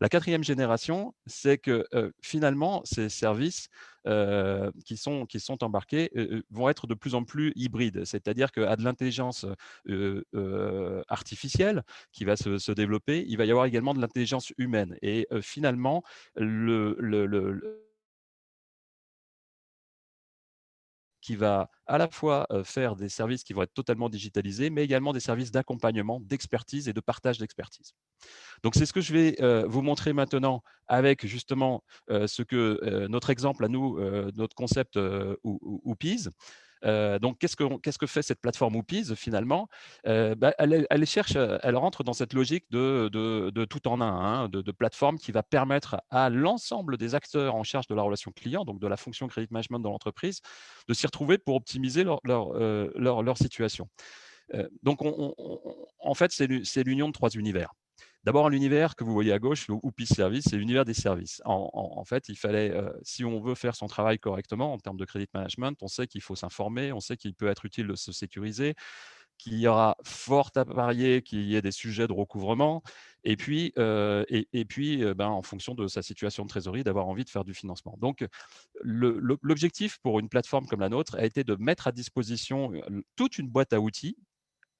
La 4e génération, c'est que finalement, ces services embarqués vont être de plus en plus hybrides, c'est-à-dire qu'à de l'intelligence artificielle qui va se développer, il va y avoir également de l'intelligence humaine. Et finalement, qui va à la fois faire des services qui vont être totalement digitalisés, mais également des services d'accompagnement, d'expertise et de partage d'expertise. Donc, c'est ce que je vais vous montrer maintenant avec justement ce que notre exemple à nous, notre concept Whoopies. Donc, qu'est-ce que fait cette plateforme Whoopies finalement? Elle rentre dans cette logique de tout en un, hein, de plateforme qui va permettre à l'ensemble des acteurs en charge de la relation client, donc de la fonction credit management dans l'entreprise, de s'y retrouver pour optimiser leur situation. Donc, en fait, c'est l'union de trois univers. D'abord, l'univers que vous voyez à gauche, le Whoopi Service, c'est l'univers des services. En fait, il fallait, si on veut faire son travail correctement en termes de credit management, on sait qu'il faut s'informer, on sait qu'il peut être utile de se sécuriser, qu'il y aura fort à parier qu'il y ait des sujets de recouvrement, et puis, en fonction de sa situation de trésorerie, d'avoir envie de faire du financement. Donc, l'objectif pour une plateforme comme la nôtre a été de mettre à disposition toute une boîte à outils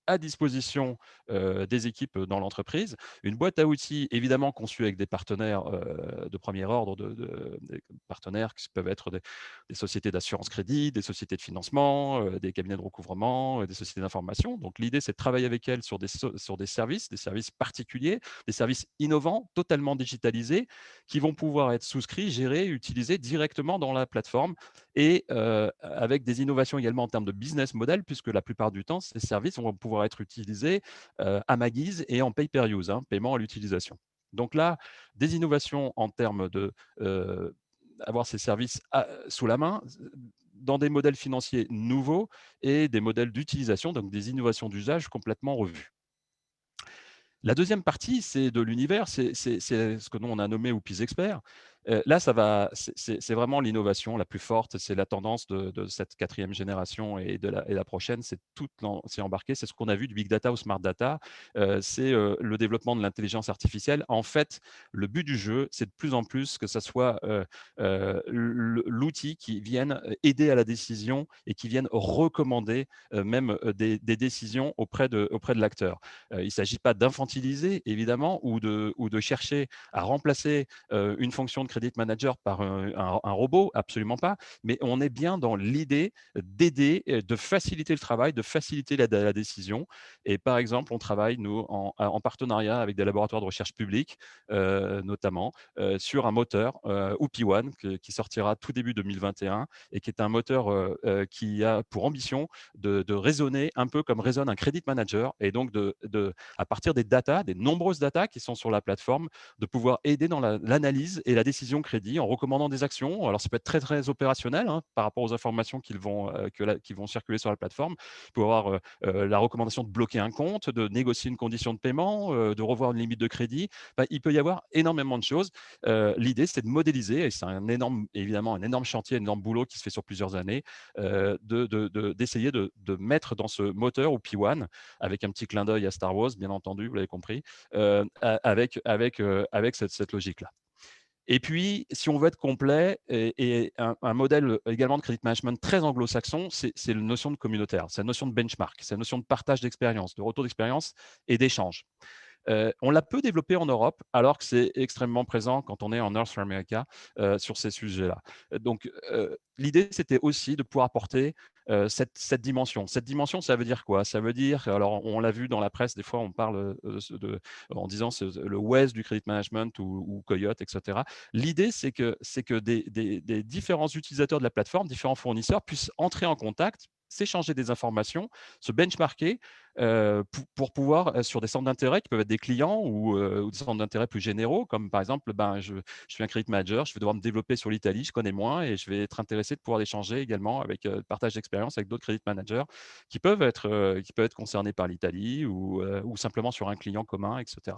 à disposition des équipes dans l'entreprise. Une boîte à outils évidemment conçue avec des partenaires de premier ordre, des partenaires qui peuvent être des sociétés d'assurance crédit, des sociétés de financement, des cabinets de recouvrement, des sociétés d'information. Donc l'idée, c'est de travailler avec elles sur des services particuliers, des services innovants, totalement digitalisés, qui vont pouvoir être souscrits, gérés, utilisés directement dans la plateforme et avec des innovations également en termes de business model, puisque la plupart du temps, ces services vont pouvoir être utilisés à ma guise et en pay-per-use, hein, paiement à l'utilisation. Donc là, des innovations en termes de avoir ces services sous la main, dans des modèles financiers nouveaux et des modèles d'utilisation, donc des innovations d'usage complètement revues. La deuxième partie, c'est de l'univers, c'est ce que nous on a nommé Whoopies Expert. Là, c'est vraiment l'innovation la plus forte, c'est la tendance de cette quatrième génération et la prochaine, c'est embarqué, c'est ce qu'on a vu du big data au smart data, c'est le développement de l'intelligence artificielle. En fait, le but du jeu, c'est de plus en plus que ça soit l'outil qui vienne aider à la décision et qui vienne recommander même des décisions auprès de l'acteur. Il ne s'agit pas d'infantiliser, évidemment, ou de chercher à remplacer une fonction de credit manager par un robot, absolument pas, mais on est bien dans l'idée d'aider, de faciliter le travail, de faciliter la décision. Et par exemple, on travaille, nous, en partenariat avec des laboratoires de recherche publics, notamment, sur un moteur, Whoopi One, qui sortira tout début 2021 et qui est un moteur qui a pour ambition de raisonner un peu comme raisonne un credit manager, et donc à partir des data, des nombreuses data qui sont sur la plateforme, de pouvoir aider dans l'analyse et la décision crédit en recommandant des actions. Alors, ça peut être très, très opérationnel hein, par rapport aux informations qui vont circuler sur la plateforme. Il peut y avoir la recommandation de bloquer un compte, de négocier une condition de paiement, de revoir une limite de crédit. Enfin, il peut y avoir énormément de choses. L'idée, c'est de modéliser, et c'est évidemment un énorme chantier, un énorme boulot qui se fait sur plusieurs années, d'essayer de mettre dans ce moteur ou P1, avec un petit clin d'œil à Star Wars, bien entendu, vous l'avez compris, avec cette logique-là. Et puis, si on veut être complet, et un modèle également de credit management très anglo-saxon, c'est la notion de communautaire, c'est la notion de benchmark, c'est la notion de partage d'expérience, de retour d'expérience et d'échange. On l'a peu développé en Europe, alors que c'est extrêmement présent quand on est en North America sur ces sujets-là. Donc, l'idée, c'était aussi de pouvoir apporter cette dimension. Cette dimension, ça veut dire quoi? Ça veut dire, alors on l'a vu dans la presse, des fois on parle en disant le West du credit management ou Coyote, etc. L'idée, c'est que des différents utilisateurs de la plateforme, différents fournisseurs puissent entrer en contact, s'échanger des informations, se benchmarker pour pouvoir, sur des centres d'intérêt qui peuvent être des clients ou des centres d'intérêt plus généraux, comme par exemple, je suis un credit manager, je vais devoir me développer sur l'Italie, je connais moins et je vais être intéressé de pouvoir échanger également avec le partage d'expérience avec d'autres credit managers qui peuvent être concernés par l'Italie ou simplement sur un client commun, etc.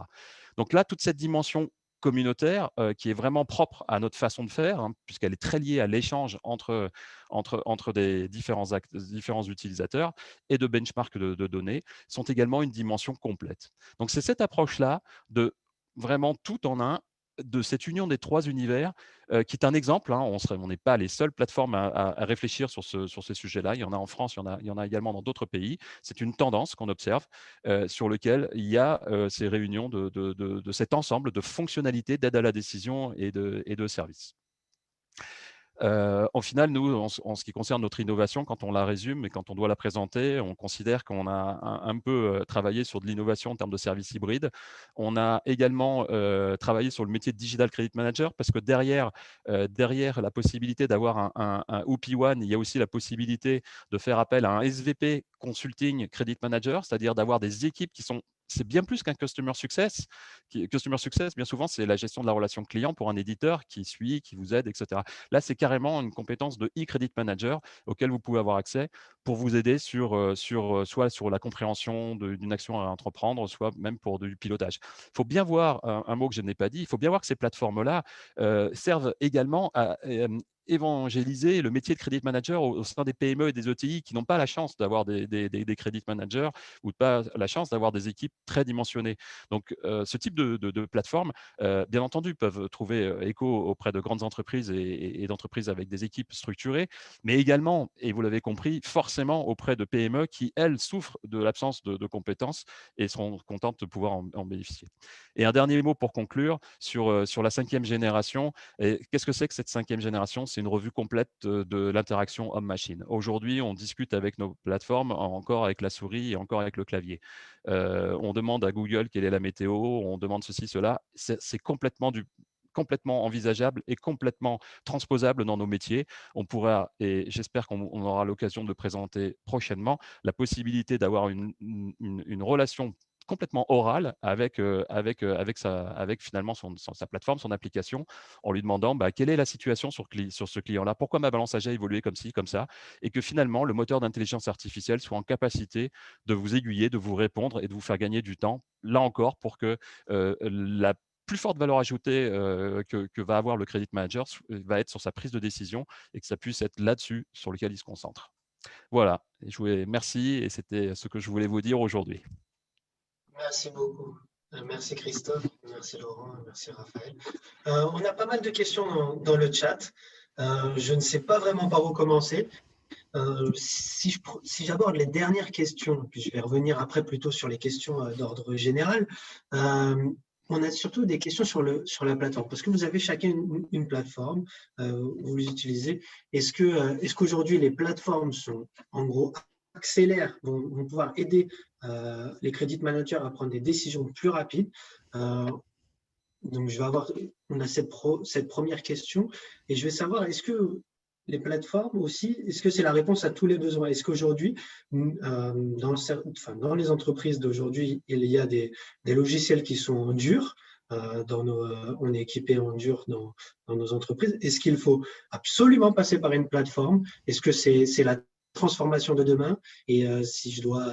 Donc là, toute cette dimension communautaire qui est vraiment propre à notre façon de faire, hein, puisqu'elle est très liée à l'échange entre des différents utilisateurs et de benchmark de données, sont également une dimension complète. Donc c'est cette approche-là de vraiment tout en un, de cette union des 3 univers, qui est un exemple, hein. On n'est pas les seules plateformes à réfléchir sur ces sujets-là. Il y en a en France, il y en a également dans d'autres pays. C'est une tendance qu'on observe, sur lequel il y a, ces réunions de cet ensemble de fonctionnalités d'aide à la décision et de services. Au final, nous, en ce qui concerne notre innovation, quand on la résume et quand on doit la présenter, on considère qu'on a un peu travaillé sur de l'innovation en termes de services hybrides. On a également travaillé sur le métier de Digital Credit Manager parce que derrière la possibilité d'avoir un OP1, il y a aussi la possibilité de faire appel à un SVP Consulting Credit Manager, c'est-à-dire d'avoir des équipes qui sont c'est bien plus qu'un customer success. Customer success, bien souvent, c'est la gestion de la relation client pour un éditeur qui suit, qui vous aide, etc. Là, c'est carrément une compétence de e-credit manager auquel vous pouvez avoir accès pour vous aider soit sur la compréhension d'une action à entreprendre, soit même pour du pilotage. Il faut bien voir un mot que je n'ai pas dit. Il faut bien voir que ces plateformes-là servent également à évangéliser le métier de credit manager au sein des PME et des ETI qui n'ont pas la chance d'avoir des credit managers ou pas la chance d'avoir des équipes très dimensionnées. Donc, ce type de plateforme, bien entendu, peuvent trouver écho auprès de grandes entreprises et d'entreprises avec des équipes structurées, mais également, et vous l'avez compris, forcément auprès de PME qui, elles, souffrent de l'absence de compétences et seront contentes de pouvoir en bénéficier. Et un dernier mot pour conclure sur la 5e génération. Qu'est-ce que c'est que cette 5e génération? C'est une revue complète de l'interaction homme-machine. Aujourd'hui, on discute avec nos plateformes encore avec la souris et encore avec le clavier. On demande à Google quelle est la météo, on demande ceci, cela. C'est complètement envisageable et complètement transposable dans nos métiers. On pourra, et j'espère qu'on aura l'occasion de le présenter prochainement, la possibilité d'avoir une relation complètement orale avec finalement sa plateforme, son application, en lui demandant quelle est la situation sur ce client-là, pourquoi ma balance âgée a évolué comme ci, comme ça, et que finalement le moteur d'intelligence artificielle soit en capacité de vous aiguiller, de vous répondre et de vous faire gagner du temps, là encore, pour que la plus forte valeur ajoutée que va avoir le credit manager va être sur sa prise de décision et que ça puisse être là-dessus sur lequel il se concentre. Voilà, merci et c'était ce que je voulais vous dire aujourd'hui. Merci beaucoup. Merci Christophe, merci Laurent, merci Raphaël. On a pas mal de questions dans le chat. Je ne sais pas vraiment par où commencer. Si j'aborde les dernières questions, puis je vais revenir après plutôt sur les questions d'ordre général, on a surtout des questions sur la plateforme, parce que vous avez chacun une plateforme, vous les utilisez. Est-ce qu'aujourd'hui les plateformes sont en gros accélèrent, vont pouvoir aider les credit managers à prendre des décisions plus rapides? Donc on a cette première question et je vais savoir, est-ce que les plateformes aussi, est-ce que c'est la réponse à tous les besoins? Est-ce qu'aujourd'hui, dans les entreprises d'aujourd'hui, il y a des logiciels qui sont en dur, on est équipé en dur dans nos entreprises. Est-ce qu'il faut absolument passer par une plateforme? Est-ce que c'est la transformation de demain? Et si je dois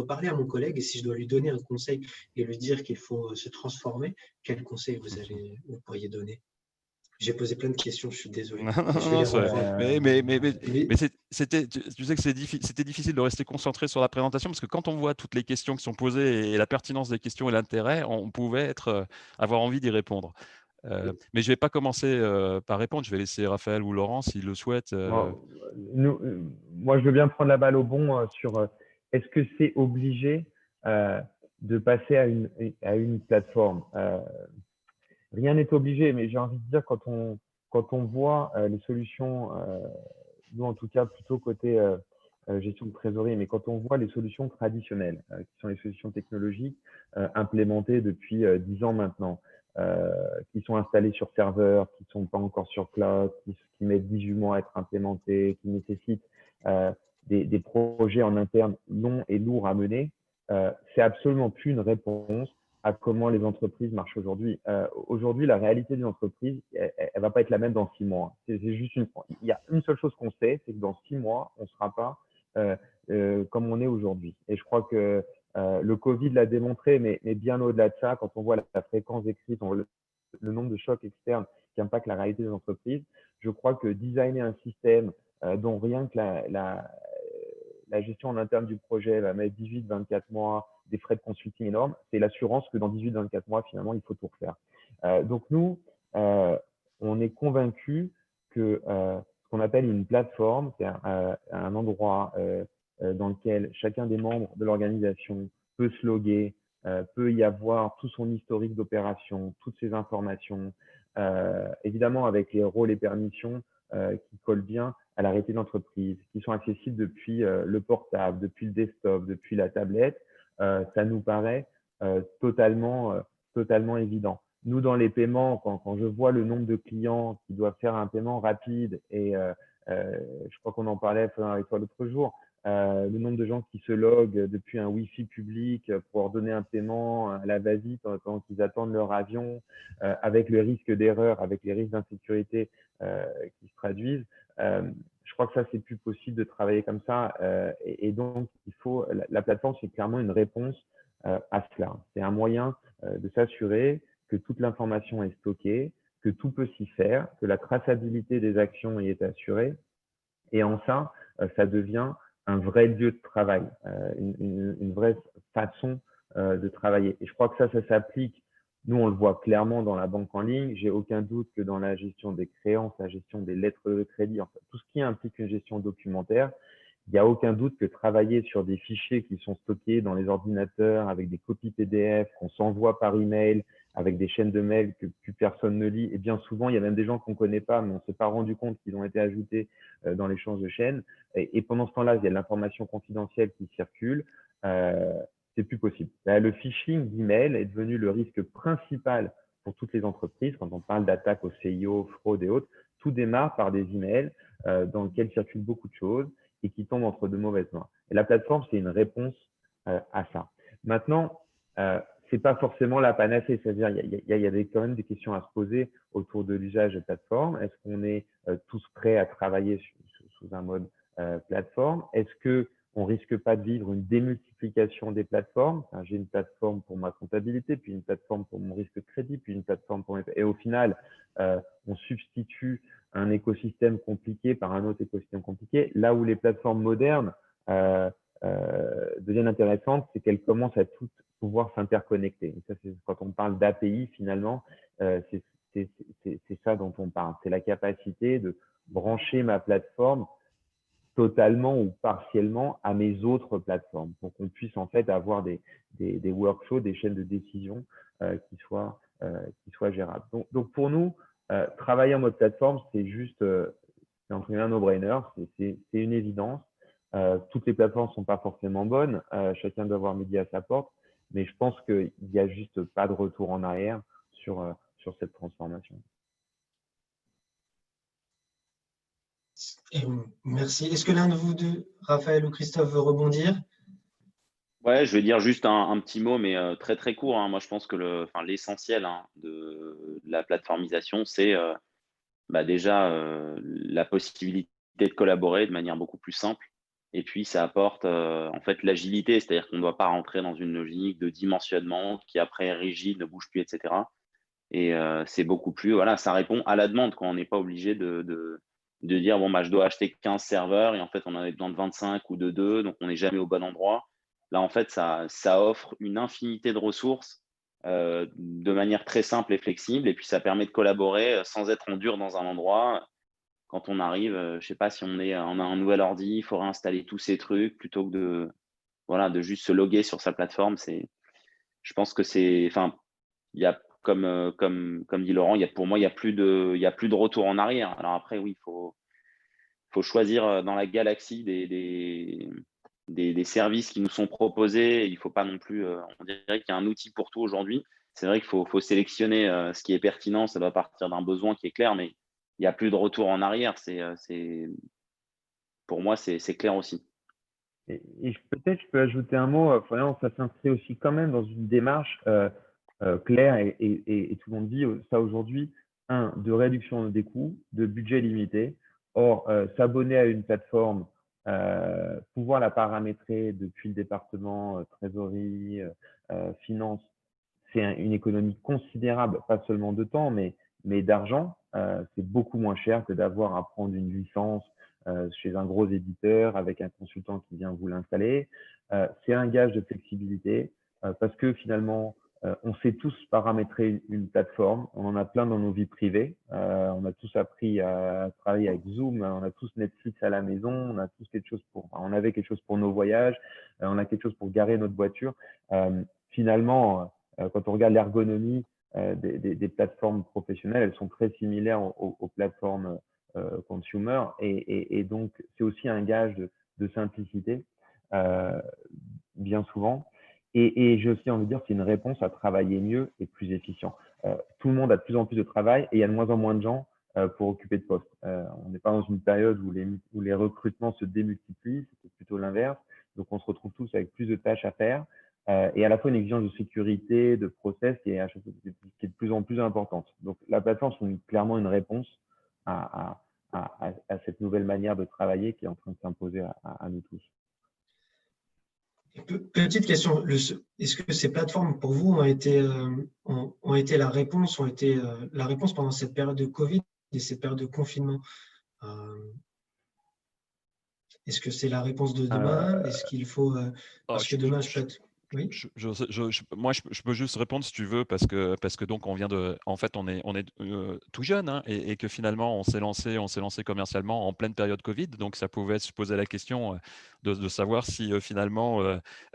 parler à mon collègue et si je dois lui donner un conseil et lui dire qu'il faut se transformer, quel conseil vous pourriez donner? J'ai posé plein de questions, je suis désolé. Tu sais que c'était difficile de rester concentré sur la présentation parce que quand on voit toutes les questions qui sont posées et la pertinence des questions et l'intérêt, on pouvait avoir envie d'y répondre. Mais je ne vais pas commencer par répondre, je vais laisser Raphaël ou Laurent s'ils le souhaitent. Moi, je veux bien prendre la balle au bon sur est-ce que c'est obligé de passer à une plateforme. Rien n'est obligé, mais j'ai envie de dire quand on voit les solutions, nous en tout cas plutôt côté gestion de trésorerie, mais quand on voit les solutions traditionnelles, qui sont les solutions technologiques implémentées depuis 10 ans maintenant, qui sont installées sur serveur, qui ne sont pas encore sur cloud, qui mettent 18 mois à être implémentées, qui nécessitent des projets en interne longs et lourds à mener, c'est absolument plus une réponse à comment les entreprises marchent aujourd'hui. Aujourd'hui, la réalité des entreprises, elle va pas être la même dans 6 mois. C'est juste il y a une seule chose qu'on sait, c'est que dans 6 mois, on sera pas comme on est aujourd'hui. Et je crois que le Covid l'a démontré, mais bien au-delà de ça, quand on voit la fréquence des crises, le nombre de chocs externes qui impactent la réalité des entreprises, je crois que designer un système dont rien que la gestion en interne du projet va mettre 18-24 mois, des frais de consulting énormes, c'est l'assurance que dans 18-24 mois, finalement, il faut tout refaire. Donc nous, on est convaincus que ce qu'on appelle une plateforme, c'est un endroit dans lequel chacun des membres de l'organisation peut se loguer, peut y avoir tout son historique d'opération, toutes ses informations, évidemment avec les rôles et permissions qui collent bien à l'arrêté d'entreprise, qui sont accessibles depuis le portable, depuis le desktop, depuis la tablette. Ça nous paraît totalement évident. Nous, dans les paiements, quand je vois le nombre de clients qui doivent faire un paiement rapide, et je crois qu'on en parlait avec toi l'autre jour, le nombre de gens qui se loguent depuis un Wi-Fi public pour ordonner un paiement à la va-vite pendant qu'ils attendent leur avion, avec le risque d'erreur, avec les risques d'insécurité qui se traduisent, je crois que ça, c'est plus possible de travailler comme ça. Et donc, la plateforme, c'est clairement une réponse à cela. C'est un moyen de s'assurer que toute l'information est stockée, que tout peut s'y faire, que la traçabilité des actions y est assurée. Et en ça, ça devient un vrai lieu de travail, une vraie façon de travailler. Et je crois que ça s'applique. Nous, on le voit clairement dans la banque en ligne. J'ai aucun doute que dans la gestion des créances, la gestion des lettres de crédit, enfin, tout ce qui implique une gestion documentaire, il n'y a aucun doute que travailler sur des fichiers qui sont stockés dans les ordinateurs avec des copies PDF qu'on s'envoie par email, avec des chaînes de mails que plus personne ne lit. Et bien souvent, il y a même des gens qu'on ne connaît pas, mais on ne s'est pas rendu compte qu'ils ont été ajoutés dans l'échange de chaînes. Et pendant ce temps-là, il y a de l'information confidentielle qui circule. C'est plus possible. Là, le phishing d'email est devenu le risque principal pour toutes les entreprises. Quand on parle d'attaques au CIO, fraude et autres, tout démarre par des emails dans lesquels circulent beaucoup de choses et qui tombent entre de mauvaises mains. Et la plateforme, c'est une réponse à ça. Maintenant, c'est pas forcément la panacée, c'est-à-dire il y a quand même des questions à se poser autour de l'usage de plateforme. Est-ce qu'on est tous prêts à travailler sous un mode plateforme? Est-ce que on risque pas de vivre une démultiplication des plateformes? Enfin, j'ai une plateforme pour ma comptabilité, puis une plateforme pour mon risque de crédit, puis une plateforme pour mes... Et au final, on substitue un écosystème compliqué par un autre écosystème compliqué. Là où les plateformes modernes deviennent intéressantes, c'est qu'elles commencent à toutes pouvoir s'interconnecter. Et ça, c'est quand on parle d'API, finalement, c'est ça dont on parle. C'est la capacité de brancher ma plateforme totalement ou partiellement à mes autres plateformes pour qu'on puisse en fait avoir des workflows, des chaînes de décision qui soient gérables. Donc pour nous, travailler en mode plateforme, c'est juste c'est entre guillemets un no-brainer, c'est une évidence. Toutes les plateformes ne sont pas forcément bonnes, chacun doit avoir midi à sa porte, mais je pense qu'il n'y a juste pas de retour en arrière sur cette transformation. Et merci. Est-ce que l'un de vous deux, Raphaël ou Christophe, veut rebondir? Ouais, je vais dire juste un petit mot, mais très très court, hein. Moi, je pense que l'essentiel de la plateformisation, c'est déjà la possibilité de collaborer de manière beaucoup plus simple. Et puis, ça apporte en fait l'agilité, c'est-à-dire qu'on ne doit pas rentrer dans une logique de dimensionnement qui après est rigide, ne bouge plus, etc. Et c'est beaucoup plus, voilà, ça répond à la demande quand on n'est pas obligé de dire, bon, je dois acheter 15 serveurs et en fait, on en a besoin de 25 ou de 2, donc on n'est jamais au bon endroit. Là, en fait, ça offre une infinité de ressources de manière très simple et flexible. Et puis, ça permet de collaborer sans être en dur dans un endroit. Quand on arrive, je ne sais pas si on a un nouvel ordi, il faut réinstaller tous ces trucs plutôt que de juste se loguer sur sa plateforme. Je pense que il y a, comme dit Laurent, pour moi, il n'y a plus de retour en arrière. Alors après, oui, il faut choisir dans la galaxie des services qui nous sont proposés. Il ne faut pas non plus, on dirait qu'il y a un outil pour tout aujourd'hui. C'est vrai qu'il faut sélectionner ce qui est pertinent. Ça doit partir d'un besoin qui est clair, mais il n'y a plus de retour en arrière. Pour moi, c'est clair aussi. Et peut-être je peux ajouter un mot, ça s'inscrit aussi quand même dans une démarche claire et tout le monde dit ça aujourd'hui, de réduction des coûts, de budget limité. Or, s'abonner à une plateforme, pouvoir la paramétrer depuis le département trésorerie, finance, c'est une économie considérable, pas seulement de temps, mais d'argent. C'est beaucoup moins cher que d'avoir à prendre une licence chez un gros éditeur avec un consultant qui vient vous l'installer. C'est un gage de flexibilité. parce que finalement, on sait tous paramétrer une plateforme. On en a plein dans nos vies privées. On a tous appris à travailler avec Zoom. On a tous Netflix à la maison. On a tous quelque chose on avait quelque chose pour nos voyages. On a quelque chose pour garer notre voiture. Finalement, quand on regarde l'ergonomie des plateformes professionnelles, elles sont très similaires aux plateformes consumer. Et donc, c'est aussi un gage de simplicité, bien souvent. Et j'ai aussi envie de dire que c'est une réponse à travailler mieux et plus efficient. Tout le monde a de plus en plus de travail et il y a de moins en moins de gens pour occuper de postes. On n'est pas dans une période où les recrutements se démultiplient, c'est plutôt l'inverse. Donc, on se retrouve tous avec plus de tâches à faire et à la fois une exigence de sécurité, de process qui est de plus en plus importante. Donc, la plateforme, c'est clairement une réponse à cette nouvelle manière de travailler qui est en train de s'imposer à nous tous. Petite question, est-ce que ces plateformes pour vous ont été la réponse, pendant cette période de Covid et cette période de confinement? Est-ce que c'est la réponse de demain? Est-ce qu'il faut parce que demain je peux être... Oui. Moi, je peux juste répondre si tu veux, parce que donc en fait, on est tout jeune, hein, et que finalement, on s'est lancé commercialement en pleine période Covid, donc ça pouvait se poser la question de savoir si finalement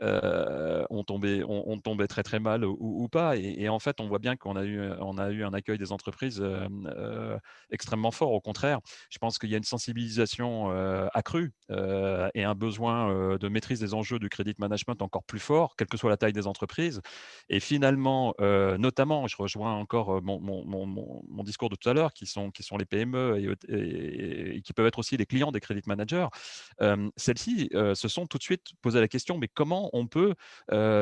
on tombait très très mal ou pas. Et en fait, on voit bien qu'on a eu un accueil des entreprises extrêmement fort. Au contraire, je pense qu'il y a une sensibilisation accrue et un besoin de maîtrise des enjeux du credit management encore plus fort, quelle que soit la taille des entreprises. Et finalement, notamment, je rejoins encore mon discours de tout à l'heure, qui sont les PME et qui peuvent être aussi les clients des credit managers. Celles-ci se sont tout de suite posé la question, mais comment on peut,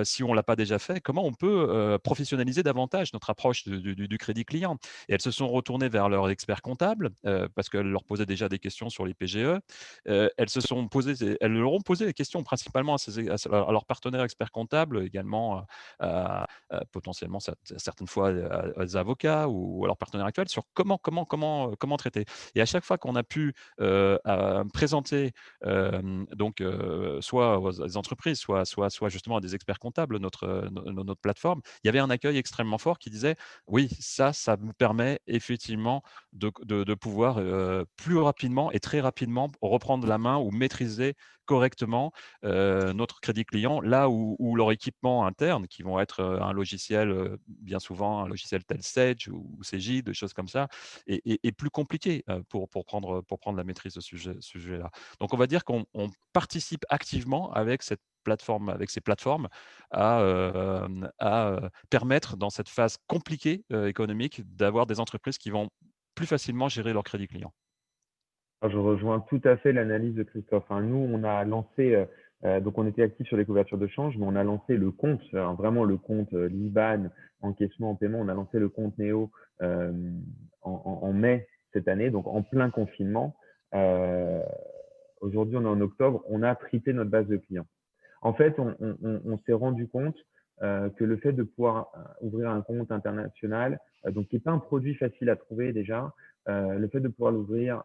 si on ne l'a pas déjà fait, comment on peut professionnaliser davantage notre approche du crédit client? Et elles se sont retournées vers leurs experts comptables parce qu'elles leur posaient déjà des questions sur les PGE. Elles leur ont posé des questions principalement à leurs partenaires experts comptables, également potentiellement certaines fois aux avocats ou à leurs partenaires actuels, sur comment traiter. Et à chaque fois qu'on a pu présenter soit aux entreprises, soit justement à des experts comptables notre plateforme, il y avait un accueil extrêmement fort qui disait oui, ça nous permet effectivement de pouvoir plus rapidement et très rapidement reprendre la main ou maîtriser correctement notre crédit client, là où leur équipement interne, qui vont être un logiciel, bien souvent un logiciel tel Sage ou Cegid, des choses comme ça, est plus compliqué pour prendre la maîtrise de ce sujet-là. Donc on va dire qu'on participe activement avec ces plateformes à permettre dans cette phase compliquée économique d'avoir des entreprises qui vont plus facilement gérer leur crédit client. Je rejoins tout à fait l'analyse de Christophe. Nous, on a lancé, donc on était actif sur les couvertures de change, mais on a lancé le compte, vraiment le compte l'IBAN, encaissement en paiement, on a lancé le compte Néo en mai cette année, donc en plein confinement. Aujourd'hui, on est en octobre, on a triplé notre base de clients. En fait, on s'est rendu compte que le fait de pouvoir ouvrir un compte international, donc qui n'est pas un produit facile à trouver déjà, le fait de pouvoir l'ouvrir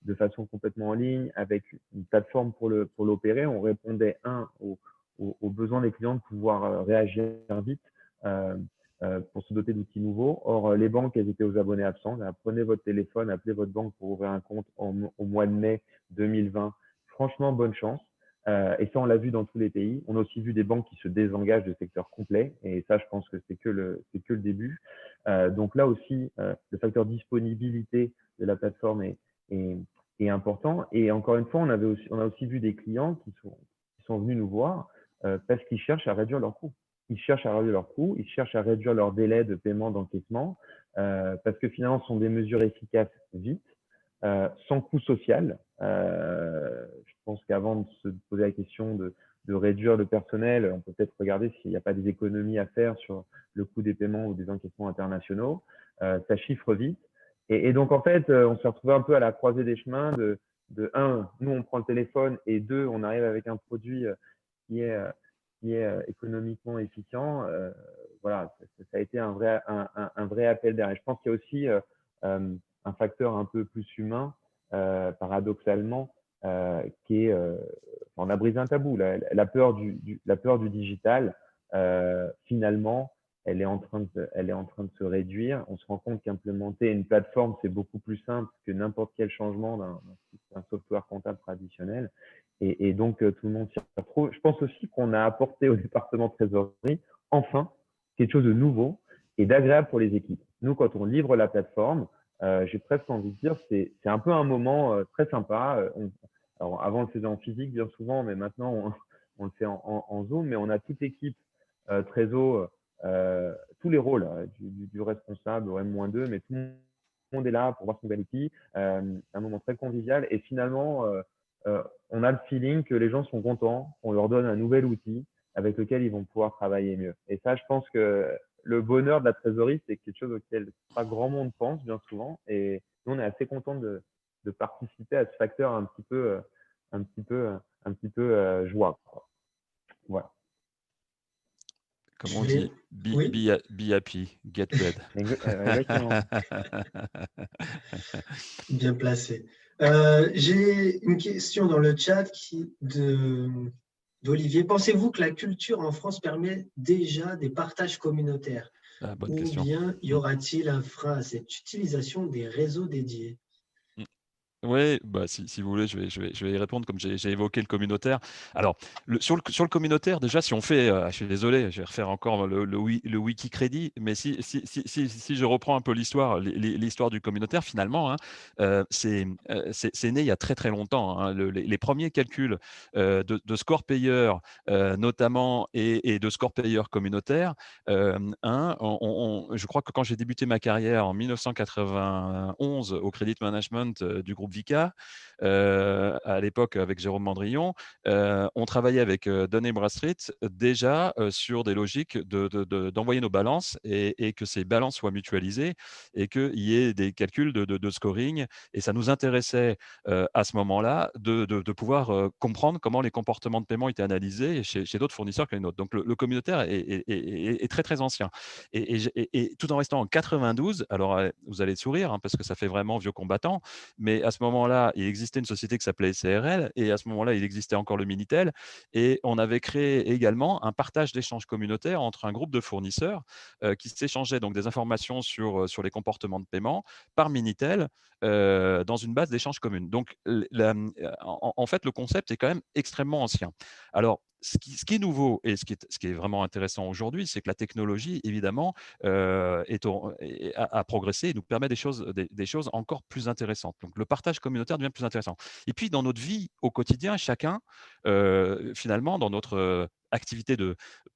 de façon complètement en ligne, avec une plateforme pour l'opérer, on répondait aux besoins des clients de pouvoir réagir vite pour se doter d'outils nouveaux. Or, les banques, elles étaient aux abonnés absents. Là, prenez votre téléphone, appelez votre banque pour ouvrir un compte au mois de mai 2020. Franchement, bonne chance. Et ça, on l'a vu dans tous les pays. On a aussi vu des banques qui se désengagent de secteurs complets. Et ça, je pense que c'est que le début. Donc là aussi, le facteur disponibilité de la plateforme est important. Et encore une fois, on a aussi vu des clients qui sont venus nous voir parce qu'ils cherchent à réduire leurs coûts. Ils cherchent à réduire leurs coûts, ils cherchent à réduire leur délai de paiement, d'encaissement, parce que finalement, ce sont des mesures efficaces vite, sans coût social. Je pense qu'avant de se poser la question de réduire le personnel, on peut peut-être regarder s'il n'y a pas des économies à faire sur le coût des paiements ou des encaissements internationaux. Ça chiffre vite. Et donc, en fait, on s'est retrouvé un peu à la croisée des chemins de un, nous, on prend le téléphone, et deux, on arrive avec un produit qui est économiquement efficient. Voilà, ça a été un vrai appel d'air. Et je pense qu'il y a aussi un facteur un peu plus humain, paradoxalement, qui est, on a brisé un tabou. La peur du digital, finalement, elle est en train de se réduire. On se rend compte qu'implémenter une plateforme, c'est beaucoup plus simple que n'importe quel changement d'un software comptable traditionnel. Et donc, tout le monde s'y retrouve. Je pense aussi qu'on a apporté au département de trésorerie, enfin, quelque chose de nouveau et d'agréable pour les équipes. Nous, quand on livre la plateforme, j'ai presque envie de dire, c'est un peu un moment très sympa. Alors, avant, on le faisait en physique bien souvent, mais maintenant, on le fait en Zoom. Mais on a toute l'équipe Trésor, tous les rôles du responsable au M-2, mais tout le monde est là pour voir son nouvel outil. Un moment très convivial. Et finalement, on a le feeling que les gens sont contents, on leur donne un nouvel outil avec lequel ils vont pouvoir travailler mieux. Et ça, je pense que le bonheur de la trésorerie, c'est quelque chose auquel pas grand monde pense bien souvent. Et nous, on est assez content de participer à ce facteur un petit peu joie. Voilà. Comme on dit, Oui, be happy, get paid. Exactement. bien placé. J'ai une question dans le chat d'Olivier. Pensez-vous que la culture en France permet déjà des partages communautaires Ah, bonne ou question. bien y aura-t-il un frein à cette utilisation des réseaux dédiés? Oui, bah, si vous voulez, je vais y répondre comme j'ai évoqué le communautaire. Alors, sur le communautaire, déjà, si on fait, je suis désolé, je vais refaire encore le Wikicrédit, mais si je reprends un peu l'histoire du communautaire, finalement, hein, c'est né il y a très très longtemps, hein. Les premiers calculs de score payeur, notamment, et de score payeur communautaire, je crois que quand j'ai débuté ma carrière en 1991 au Credit Management du groupe Vica, à l'époque avec Jérôme Mandrillon, on travaillait avec Dun & Bradstreet déjà sur des logiques d'envoyer nos balances et que ces balances soient mutualisées et qu'il y ait des calculs de scoring. Et ça nous intéressait à ce moment-là de pouvoir comprendre comment les comportements de paiement étaient analysés chez d'autres fournisseurs que les nôtres. Donc le communautaire est très très ancien. Et tout en restant en 92, alors vous allez sourire, hein, parce que ça fait vraiment vieux combattant, mais à ce moment-là, il existait une société qui s'appelait CRL, et à ce moment-là, il existait encore le Minitel, et on avait créé également un partage d'échanges communautaires entre un groupe de fournisseurs qui s'échangeaient donc des informations sur les comportements de paiement par Minitel dans une base d'échange commune. Donc, en fait, le concept est quand même extrêmement ancien. Alors, ce qui est nouveau et ce qui est vraiment intéressant aujourd'hui, c'est que la technologie, évidemment, a progressé et nous permet des choses encore plus intéressantes. Donc, le partage communautaire devient plus intéressant. Et puis, dans notre vie au quotidien, chacun, finalement, dans notre activité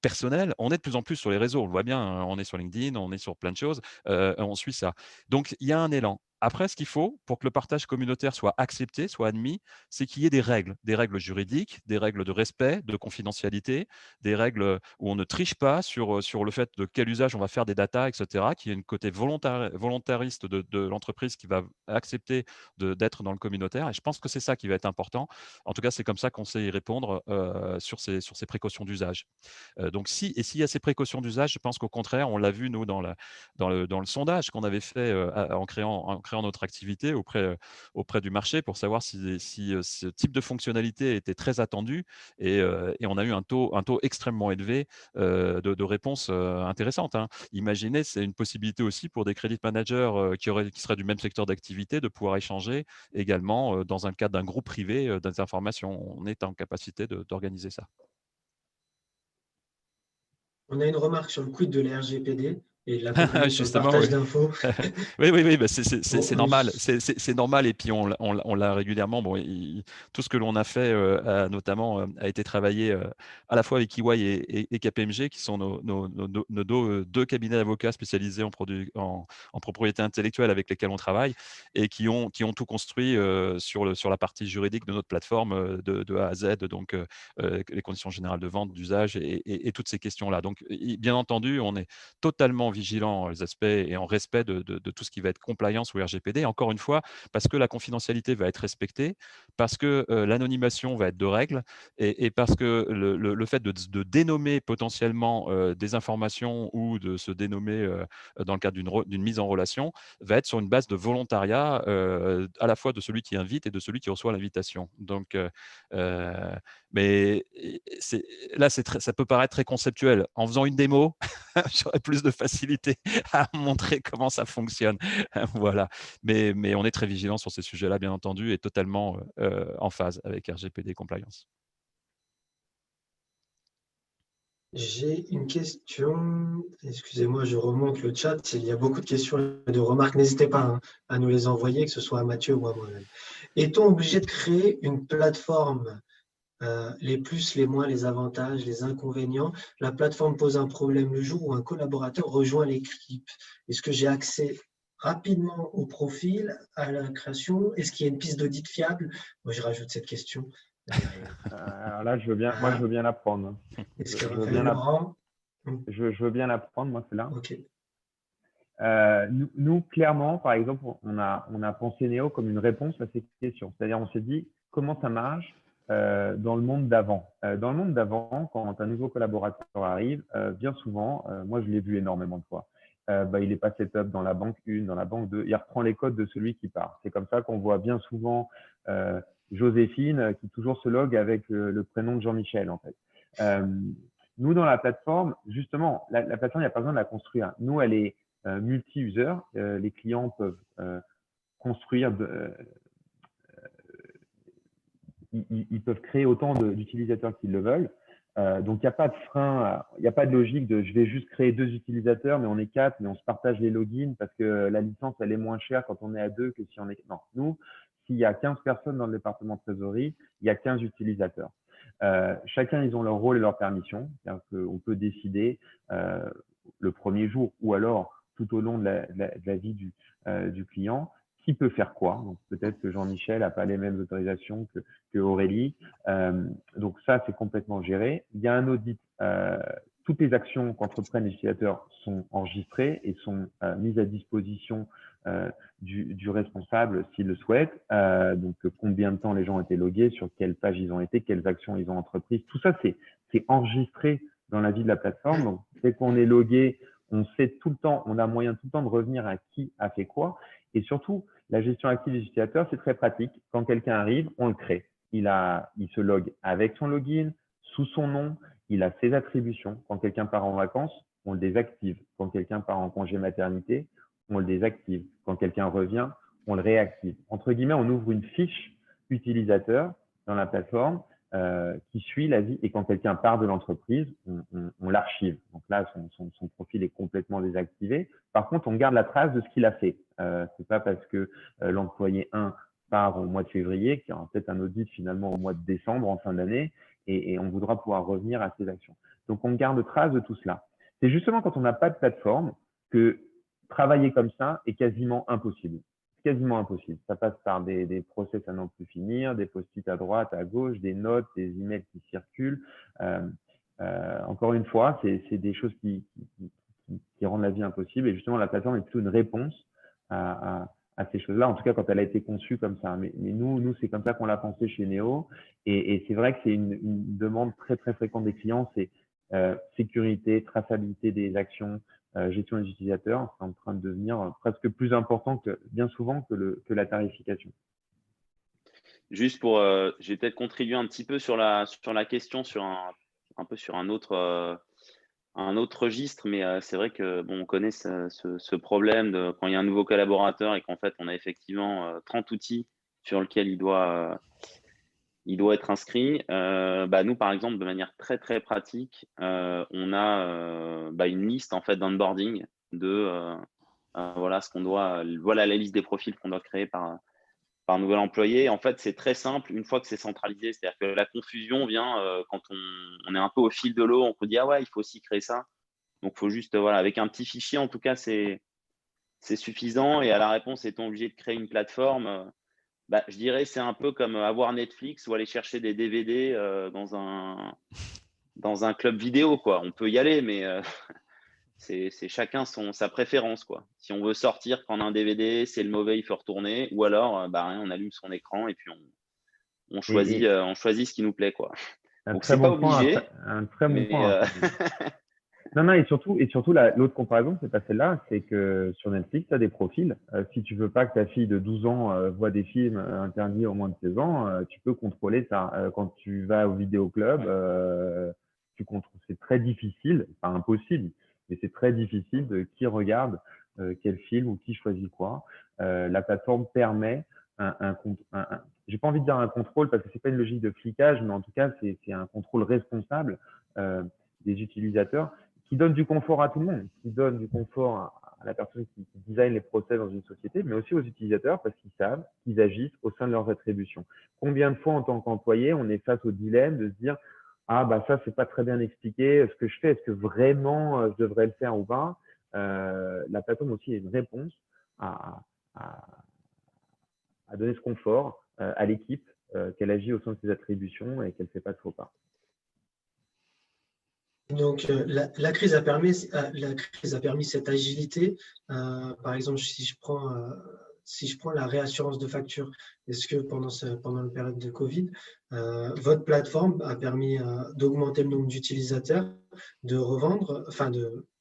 personnelle, on est de plus en plus sur les réseaux. On le voit bien, hein, on est sur LinkedIn, on est sur plein de choses, on suit ça. Donc, il y a un élan. Après, ce qu'il faut pour que le partage communautaire soit accepté, soit admis, c'est qu'il y ait des règles juridiques, des règles de respect, de confidentialité, des règles où on ne triche pas sur le fait de quel usage on va faire des datas, etc., qu'il y ait une côté volontariste de l'entreprise qui va accepter d'être dans le communautaire. Et je pense que c'est ça qui va être important. En tout cas, c'est comme ça qu'on sait y répondre sur ces précautions d'usage. Donc, s'il y a ces précautions d'usage, je pense qu'au contraire, on l'a vu, nous, dans le sondage qu'on avait fait en créant notre activité auprès du marché pour savoir si ce type de fonctionnalité était très attendu. Et on a eu un taux extrêmement élevé de réponses intéressantes, hein. Imaginez, c'est une possibilité aussi pour des credit managers qui seraient du même secteur d'activité de pouvoir échanger également dans un cadre d'un groupe privé des informations. On est en capacité d'organiser ça. On a une remarque sur le quid de la RGPD et de la compagnie sur le Justement, oui. partage d'infos. Oui, bah, Bon, c'est normal. C'est normal. Et puis, on l'a régulièrement. Bon, tout ce que l'on a fait, notamment, a été travaillé à la fois avec EY et KPMG, qui sont nos deux cabinets d'avocats spécialisés en propriété intellectuelle avec lesquels on travaille et qui ont tout construit sur la partie juridique de notre plateforme de A à Z, donc les conditions générales de vente, d'usage et toutes ces questions-là. Donc, bien entendu, on est totalement vigilant les aspects et en respect de tout ce qui va être compliance ou RGPD. Encore une fois, parce que la confidentialité va être respectée, parce que l'anonymation va être de règle et parce que le fait de dénommer potentiellement des informations ou de se dénommer dans le cadre d'une mise en relation va être sur une base de volontariat à la fois de celui qui invite et de celui qui reçoit l'invitation. Donc, mais là, ça peut paraître très conceptuel. En faisant une démo, j'aurais plus de facilité à montrer comment ça fonctionne. Voilà. Mais on est très vigilant sur ces sujets-là, bien entendu, et totalement en phase avec RGPD Compliance. J'ai une question. Excusez-moi, je remonte le chat. Il y a beaucoup de questions et de remarques. N'hésitez pas à nous les envoyer, que ce soit à Mathieu ou à moi-même. Est-on obligé de créer une plateforme, les plus, les moins, les avantages, les inconvénients? La plateforme pose un problème le jour où un collaborateur rejoint l'équipe. Est-ce que j'ai accès rapidement au profil, à la création? Est-ce qu'il y a une piste d'audit fiable? Moi, je rajoute cette question derrière. Alors là, moi, je veux bien la prendre. Est-ce Je que veux Raphaël bien la, Laurent? je veux bien la prendre, moi, celle-là. Ok. Nous, clairement, par exemple, on a pensé Néo comme une réponse à ces questions. C'est-à-dire, on s'est dit comment ça marche dans le monde d'avant. Dans le monde d'avant, quand un nouveau collaborateur arrive, bien souvent, moi je l'ai vu énormément de fois, il est pas set-up dans la banque 1, dans la banque 2, il reprend les codes de celui qui part. C'est comme ça qu'on voit bien souvent Joséphine qui toujours se log avec le prénom de Jean-Michel, en fait. Nous, dans la plateforme, justement, la plateforme, il n'y a pas besoin de la construire. Nous, elle est multi-user. Les clients peuvent construire, ils peuvent créer autant d'utilisateurs qu'ils le veulent. Donc, il n'y a pas de frein, il n'y a pas de logique de je vais juste créer 2 utilisateurs, mais on est 4, mais on se partage les logins parce que la licence, elle est moins chère quand on est à 2 que si on est… Non, nous, s'il y a 15 personnes dans le département de trésorerie, il y a 15 utilisateurs. Chacun, ils ont leur rôle et leur permission. C'est-à-dire qu'on peut décider le premier jour ou alors tout au long de la vie du client qui peut faire quoi. Donc, peut-être que Jean-Michel n'a pas les mêmes autorisations que Aurélie. Donc, ça, c'est complètement géré. Il y a un audit. Toutes les actions qu'entreprennent les utilisateurs sont enregistrées et sont mises à disposition du responsable s'il le souhaite. Donc, combien de temps les gens ont été logués, sur quelle page ils ont été, quelles actions ils ont entreprises. Tout ça, c'est enregistré dans la vie de la plateforme. Donc, dès qu'on est logué, on sait tout le temps, on a moyen tout le temps de revenir à qui a fait quoi. Et surtout, la gestion active des utilisateurs, c'est très pratique. Quand quelqu'un arrive, on le crée. Il se log avec son login, sous son nom, il a ses attributions. Quand quelqu'un part en vacances, on le désactive. Quand quelqu'un part en congé maternité, on le désactive. Quand quelqu'un revient, on le réactive. Entre guillemets, on ouvre une fiche utilisateur dans la plateforme qui suit la vie. Et quand quelqu'un part de l'entreprise, on l'archive. Donc là, son profil est complètement désactivé. Par contre, on garde la trace de ce qu'il a fait. C'est pas parce que l'employé 1 part au mois de février qu'il y aura peut-être un audit finalement au mois de décembre, en fin d'année, et on voudra pouvoir revenir à ses actions. Donc, on garde trace de tout cela. C'est justement quand on n'a pas de plateforme que travailler comme ça est quasiment impossible. Quasiment impossible. Ça passe par des process à n'en plus finir, des post-it à droite, à gauche, des notes, des emails qui circulent. Encore une fois, c'est des choses qui rendent la vie impossible. Et justement, la plateforme est plutôt une réponse à ces choses-là. En tout cas, quand elle a été conçue comme ça. Mais nous, c'est comme ça qu'on l'a pensé chez Néo. Et c'est vrai que c'est une demande très, très fréquente des clients. C'est sécurité, traçabilité des actions, gestion des utilisateurs. C'est en train de devenir presque plus important bien souvent que la tarification. Juste pour, je vais peut-être contribuer un petit peu sur la question, un peu sur un autre registre, mais c'est vrai que on connaît ce problème de quand il y a un nouveau collaborateur et qu'en fait on a effectivement 30 outils sur lesquels il doit être inscrit. Nous, par exemple, de manière très très pratique, on a une liste en fait d'onboarding de voilà ce qu'on doit, voilà la liste des profils qu'on doit créer par nouvel employé. En fait, c'est très simple une fois que c'est centralisé. C'est-à-dire que la confusion vient quand on est un peu au fil de l'eau. On peut dire, ah ouais, il faut aussi créer ça. Donc, il faut juste, voilà, avec un petit fichier, en tout cas, c'est suffisant. Et à la réponse, étant obligé de créer une plateforme, je dirais c'est un peu comme avoir Netflix ou aller chercher des DVD dans un club vidéo, quoi. On peut y aller, mais c'est chacun sa préférence, quoi. Si on veut sortir, prendre un DVD, c'est le mauvais, il faut retourner, ou alors, bah, rien, on allume son écran et puis Et, et on choisit ce qui nous plaît, quoi. un Donc très c'est pas bon point, obligé, un très bon mais point, Raphaël. Non, non, et surtout l'autre comparaison, c'est pas celle-là, c'est que sur Netflix, tu as des profils. Si tu veux pas que ta fille de 12 ans voit des films interdits au moins de 16 ans, tu peux contrôler ça. Quand tu vas au vidéoclub, ouais. c'est très difficile, pas impossible, mais c'est très difficile de qui regarde quel film ou qui choisit quoi. La plateforme permet j'ai pas envie de dire un contrôle parce que c'est pas une logique de flicage, mais en tout cas, c'est un contrôle responsable des utilisateurs qui donne du confort à tout le monde, qui donne du confort à la personne qui design les process dans une société, mais aussi aux utilisateurs parce qu'ils savent qu'ils agissent au sein de leurs attributions. Combien de fois en tant qu'employé, on est face au dilemme de se dire ah bah ça c'est pas très bien expliqué, ce que je fais, est-ce que vraiment je devrais le faire ou pas. La plateforme aussi est une réponse à, à, à donner ce confort à l'équipe qu'elle agit au sein de ses attributions et qu'elle ne fait pas de faux pas. Donc, la crise a permis cette agilité. Par exemple, si je prends la réassurance de facture, est-ce que pendant la période de Covid, votre plateforme a permis d'augmenter le nombre d'utilisateurs, de revendre, enfin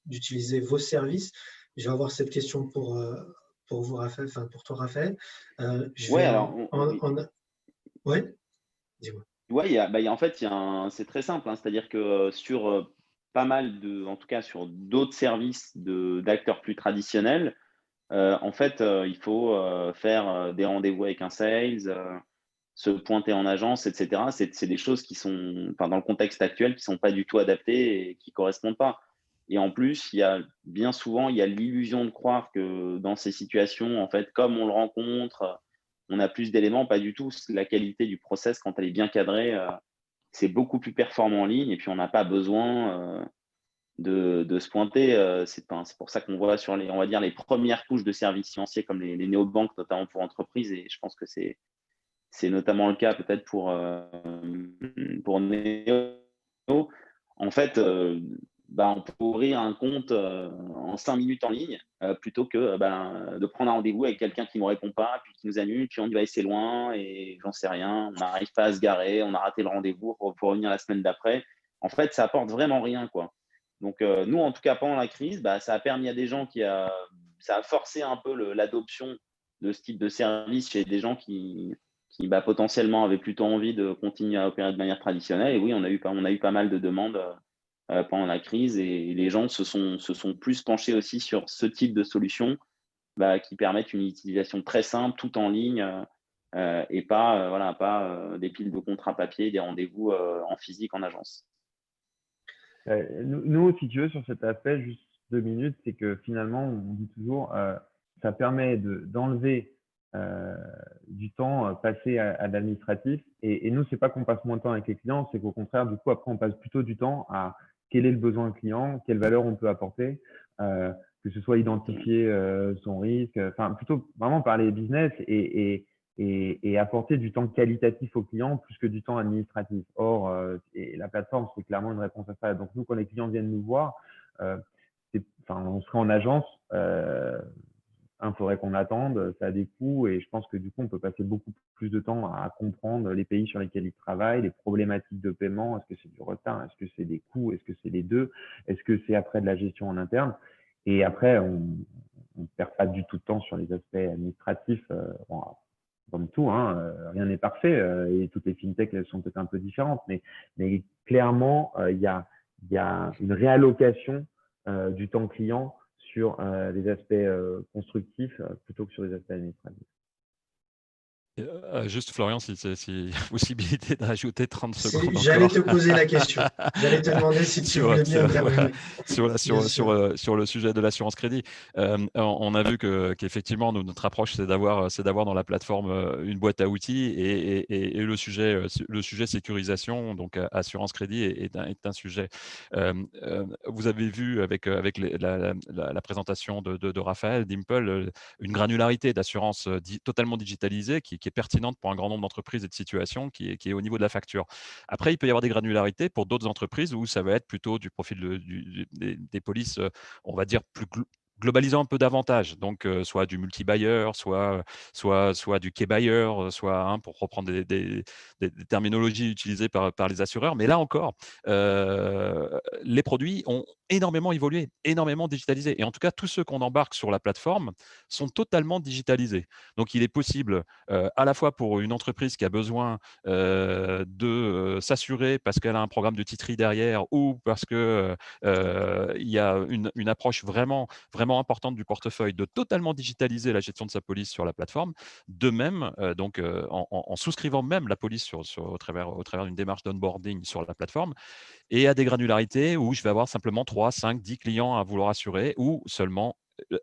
d'utiliser vos services? Je vais avoir cette question pour vous, Raphaël, enfin pour toi, Raphaël. Ouais, alors, Ouais, dis-moi. ouais, en fait, c'est très simple, hein, c'est-à-dire que sur pas mal en tout cas sur d'autres services d'acteurs plus traditionnels, en fait, il faut faire des rendez-vous avec un sales, se pointer en agence, etc. C'est des choses qui sont, enfin, dans le contexte actuel, qui sont pas du tout adaptées et qui correspondent pas. Et en plus, bien souvent, il y a l'illusion de croire que dans ces situations, en fait, comme on le rencontre, on a plus d'éléments, pas du tout. La qualité du process, quand elle est bien cadrée, c'est beaucoup plus performant en ligne et puis on n'a pas besoin de se pointer. C'est pour ça qu'on voit sur on va dire, les premières couches de services financiers comme les néobanques, notamment pour entreprises. Et je pense que c'est notamment le cas peut-être pour Néo. En fait, on peut ouvrir un compte en 5 minutes en ligne plutôt que de prendre un rendez-vous avec quelqu'un qui ne me répond pas, puis qui nous annule, puis on dit bah, c'est loin et j'en sais rien, on n'arrive pas à se garer, on a raté le rendez-vous pour revenir la semaine d'après. En fait, ça apporte vraiment rien, quoi. Donc, nous, en tout cas, pendant la crise, ça a permis à des gens ça a forcé un peu l'adoption de ce type de service chez des gens qui potentiellement avaient plutôt envie de continuer à opérer de manière traditionnelle. Et oui, on a eu pas mal de demandes pendant la crise et les gens se sont plus penchés aussi sur ce type de solution qui permettent une utilisation très simple, tout en ligne et pas des piles de contrats papier, des rendez-vous en physique en agence. Nous, si tu veux, sur cet aspect, juste 2 minutes, c'est que finalement, on dit toujours, ça permet d'enlever du temps passé à l'administratif. Et nous, c'est pas qu'on passe moins de temps avec les clients, c'est qu'au contraire, du coup, après, on passe plutôt du temps à quel est le besoin client, quelle valeur on peut apporter, que ce soit identifier son risque, enfin, plutôt vraiment parler business et apporter du temps qualitatif aux clients plus que du temps administratif. Or, et la plateforme, c'est clairement une réponse à ça. Donc, nous, quand les clients viennent nous voir, on serait en agence, il faudrait qu'on attende, ça a des coûts et je pense que du coup, on peut passer beaucoup plus de temps à comprendre les pays sur lesquels ils travaillent, les problématiques de paiement, est-ce que c'est du retard, est-ce que c'est des coûts, est-ce que c'est les deux, est-ce que c'est après de la gestion en interne. Et après, on ne perd pas du tout de temps sur les aspects administratifs. Comme tout, hein, rien n'est parfait et toutes les fintechs elles sont peut-être un peu différentes, mais clairement, il y a une réallocation du temps client sur les aspects constructifs plutôt que sur les aspects administratifs. Juste Florian, si y a possibilité de rajouter 30 secondes J'allais encore. te poser la question. J'allais te demander si tu voulais bien intervenir. Sur le sujet de l'assurance crédit, on a vu qu'effectivement notre approche c'est d'avoir dans la plateforme une boîte à outils et le sujet sécurisation, donc assurance crédit est un sujet. Vous avez vu avec la présentation de Raphaël Dimple une granularité d'assurance totalement digitalisée qui qui est pertinente pour un grand nombre d'entreprises et de situations, qui est au niveau de la facture. Après, il peut y avoir des granularités pour d'autres entreprises où ça va être plutôt du profil des polices, on va dire, plus globalisant un peu davantage. Donc, soit du multi-buyer, soit du K-buyer, soit, hein, pour reprendre des terminologies utilisées par les assureurs. Mais là encore, les produits ont énormément évolué, énormément digitalisé. Et en tout cas, tous ceux qu'on embarque sur la plateforme sont totalement digitalisés. Donc, il est possible, à la fois pour une entreprise qui a besoin de s'assurer parce qu'elle a un programme de titrerie derrière ou parce que il y a une approche vraiment, vraiment importante du portefeuille, de totalement digitaliser la gestion de sa police sur la plateforme. De même, donc, en souscrivant même la police au travers d'une démarche d'onboarding sur la plateforme, et à des granularités où je vais avoir simplement 3, 5, 10 clients à vouloir assurer ou seulement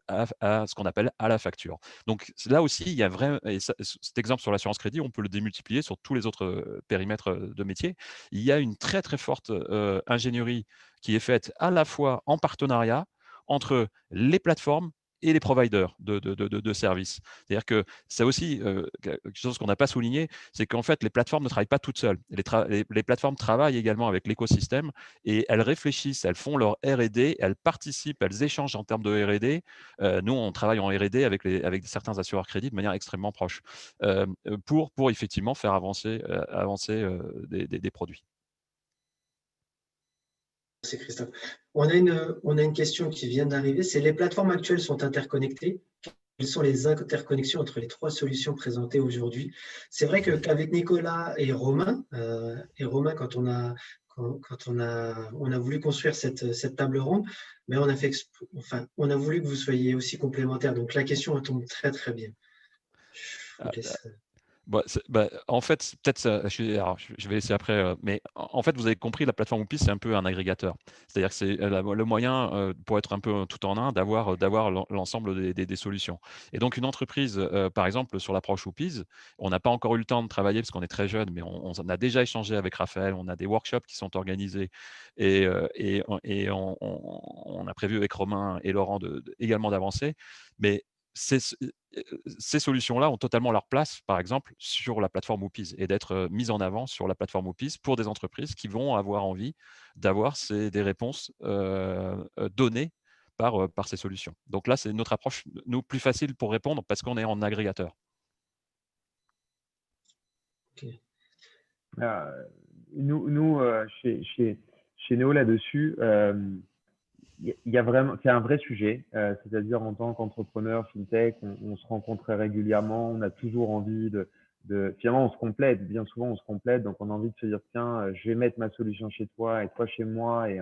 à ce qu'on appelle à la facture. Donc là aussi, il y a vraiment, et cet exemple sur l'assurance crédit, on peut le démultiplier sur tous les autres périmètres de métier. Il y a une très très forte ingénierie qui est faite à la fois en partenariat entre les plateformes et les providers de services. C'est-à-dire que c'est aussi quelque chose qu'on n'a pas souligné, c'est qu'en fait, les plateformes ne travaillent pas toutes seules. Les plateformes travaillent également avec l'écosystème et elles réfléchissent, elles font leur R&D, elles participent, elles échangent en termes de R&D. Nous, on travaille en R&D avec certains assureurs crédits de manière extrêmement proche pour effectivement faire avancer des produits. Merci Christophe. On a une question qui vient d'arriver, c'est les plateformes actuelles sont interconnectées. Quelles sont les interconnexions entre les trois solutions présentées aujourd'hui? C'est vrai qu'avec Nicolas et Romain, quand on a voulu construire cette table ronde, mais on a voulu que vous soyez aussi complémentaires. Donc la question elle tombe très très bien. Je vous laisse. En fait, peut-être je vais laisser après, mais en fait, vous avez compris, la plateforme Whoopis, c'est un peu un agrégateur. C'est-à-dire que c'est le moyen, pour être un peu tout en un, d'avoir l'ensemble des solutions. Et donc, une entreprise, par exemple, sur l'approche Whoopis, on n'a pas encore eu le temps de travailler parce qu'on est très jeune, mais on a déjà échangé avec Raphaël, on a des workshops qui sont organisés et on a prévu avec Romain et Laurent également d'avancer. Mais ces solutions-là ont totalement leur place, par exemple, sur la plateforme Whoopis et d'être mises en avant sur la plateforme Whoopis pour des entreprises qui vont avoir envie d'avoir des réponses données par ces solutions. Donc là, c'est notre approche, nous, plus facile pour répondre parce qu'on est en agrégateur. Okay. Nous chez Néo là-dessus, il y a vraiment, c'est un vrai sujet, c'est-à-dire en tant qu'entrepreneur fintech, on se rencontre très régulièrement, on a toujours envie finalement on se complète, bien souvent on se complète, donc on a envie de se dire tiens, je vais mettre ma solution chez toi et toi chez moi et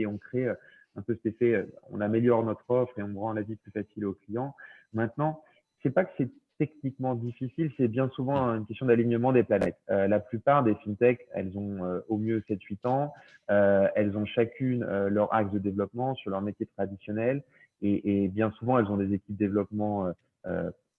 on crée un peu cet effet, on améliore notre offre et on rend la vie plus facile aux clients. Maintenant, c'est pas que c'est techniquement difficile, c'est bien souvent une question d'alignement des planètes. La plupart des fintechs, elles ont au mieux 7-8 ans. Elles ont chacune leur axe de développement sur leur métier traditionnel et bien souvent, elles ont des équipes de développement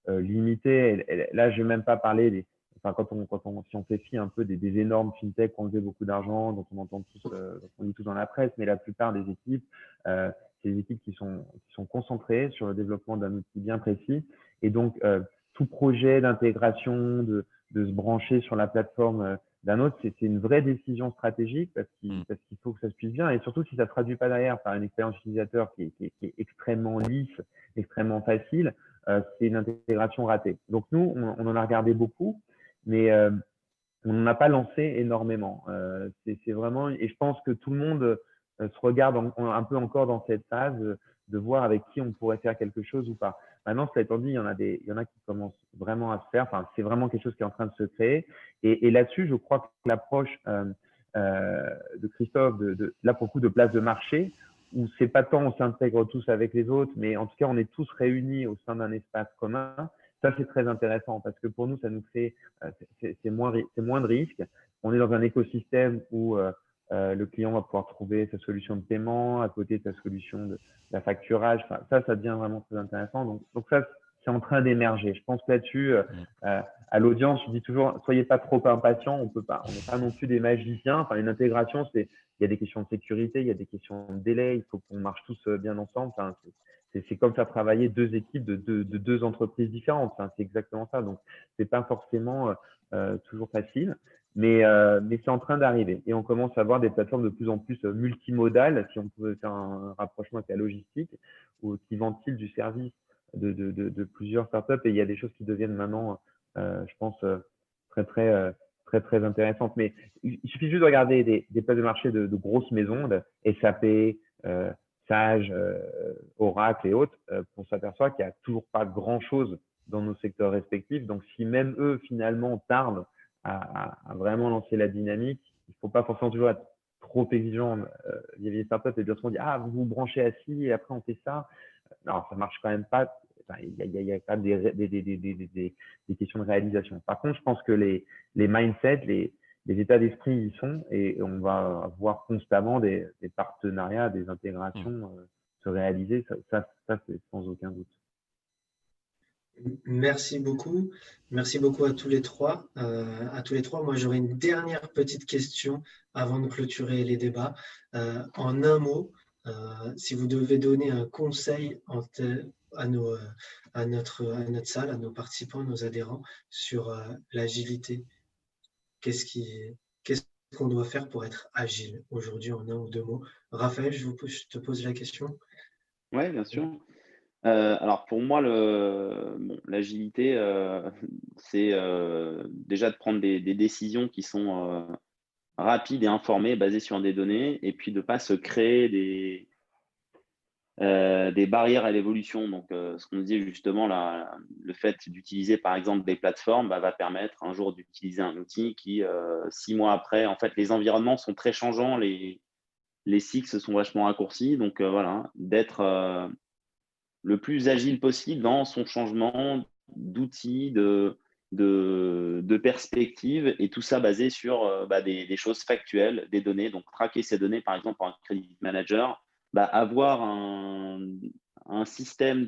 limitées. Là, je vais même pas parler si on fait fi un peu des énormes fintechs qui ont levé beaucoup d'argent, dont on entend tous, dont on lit tous dans la presse, mais la plupart des équipes, c'est des équipes qui sont concentrées sur le développement d'un outil bien précis. Et donc, tout projet d'intégration, de se brancher sur la plateforme d'un autre, c'est une vraie décision stratégique parce qu'il faut que ça se puisse bien et surtout si ça ne se traduit pas derrière par une expérience utilisateur qui est extrêmement lisse, extrêmement facile, c'est une intégration ratée. Donc nous, on en a regardé beaucoup, mais on n'en a pas lancé énormément. C'est vraiment, et je pense que tout le monde se regarde un peu encore dans cette phase de voir avec qui on pourrait faire quelque chose ou pas. Maintenant, cela étant dit, il y en a qui commencent vraiment à se faire. Enfin, c'est vraiment quelque chose qui est en train de se créer. Et là-dessus, je crois que l'approche de Christophe, là pour le coup, de place de marché, où c'est pas tant on s'intègre tous avec les autres, mais en tout cas, on est tous réunis au sein d'un espace commun. Ça, c'est très intéressant parce que pour nous, ça nous fait, c'est moins de risques. On est dans un écosystème où le client va pouvoir trouver sa solution de paiement à côté de sa solution de facturage. Enfin, ça devient vraiment très intéressant. Donc ça c'est en train d'émerger. Je pense que là-dessus, à l'audience, je dis toujours, soyez pas trop impatients. On n'est pas non plus des magiciens. Enfin, une intégration, il y a des questions de sécurité, il y a des questions de délai. Il faut qu'on marche tous bien ensemble. Enfin, c'est comme faire travailler deux équipes de deux entreprises différentes. Enfin, c'est exactement ça. Donc, c'est pas forcément toujours facile. Mais c'est en train d'arriver. Et on commence à voir des plateformes de plus en plus multimodales, si on peut faire un rapprochement avec la logistique, ou qui ventilent du service de plusieurs startups. Et il y a des choses qui deviennent maintenant, je pense, très intéressantes. Mais il suffit juste de regarder des places de marché de grosses maisons, de SAP, Sage, Oracle et autres, pour s'apercevoir qu'il n'y a toujours pas grand-chose dans nos secteurs respectifs. Donc, si même eux, finalement, tardent à vraiment lancer la dynamique, il ne faut pas forcément toujours être trop exigeant vis-à-vis des startups et bien souvent dire, vous vous branchez à ci et après on fait ça. Non, ça marche quand même pas. Enfin, il y a quand même des questions de réalisation. Par contre, je pense que les mindsets, les états d'esprit y sont et on va voir constamment des partenariats, des intégrations se réaliser. Ça c'est sans aucun doute. Merci beaucoup. Merci beaucoup à tous les trois. Moi, j'aurais une dernière petite question avant de clôturer les débats. En un mot, si vous devez donner un conseil à notre salle, à nos participants, à nos adhérents sur l'agilité, qu'est-ce qu'on doit faire pour être agile aujourd'hui en un ou deux mots? Raphaël, je te pose la question. Oui, bien sûr. Alors pour moi, l'agilité, c'est déjà de prendre des décisions qui sont rapides et informées, basées sur des données, et puis de ne pas se créer des barrières à l'évolution. Donc, ce qu'on disait justement, le fait d'utiliser par exemple des plateformes va permettre un jour d'utiliser un outil qui, 6 mois après, en fait, les environnements sont très changeants, les cycles sont vachement raccourcis. Donc, voilà, d'être le plus agile possible dans son changement d'outils, de perspective, et tout ça basé sur des choses factuelles, des données. Donc, traquer ces données, par exemple, pour un credit manager, avoir un système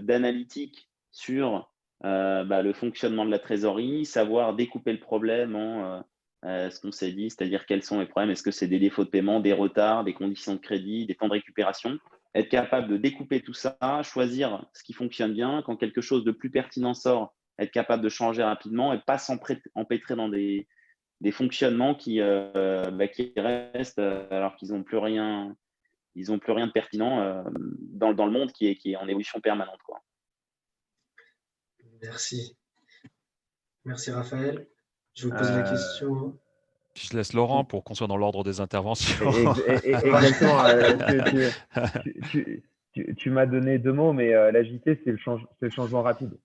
d'analytique sur le fonctionnement de la trésorerie, savoir découper le problème en ce qu'on s'est dit, c'est-à-dire quels sont les problèmes, est-ce que c'est des défauts de paiement, des retards, des conditions de crédit, des temps de récupération, être capable de découper tout ça, choisir ce qui fonctionne bien, quand quelque chose de plus pertinent sort, être capable de changer rapidement et pas s'empêtrer dans des fonctionnements qui restent alors qu'ils n'ont plus rien. Ils n'ont plus rien de pertinent dans le monde qui est en évolution permanente, quoi. Merci. Merci Raphaël. Je vous pose la question. Je laisse Laurent pour qu'on soit dans l'ordre des interventions. Exactement. Tu m'as donné deux mots, mais l'agilité, c'est le changement rapide.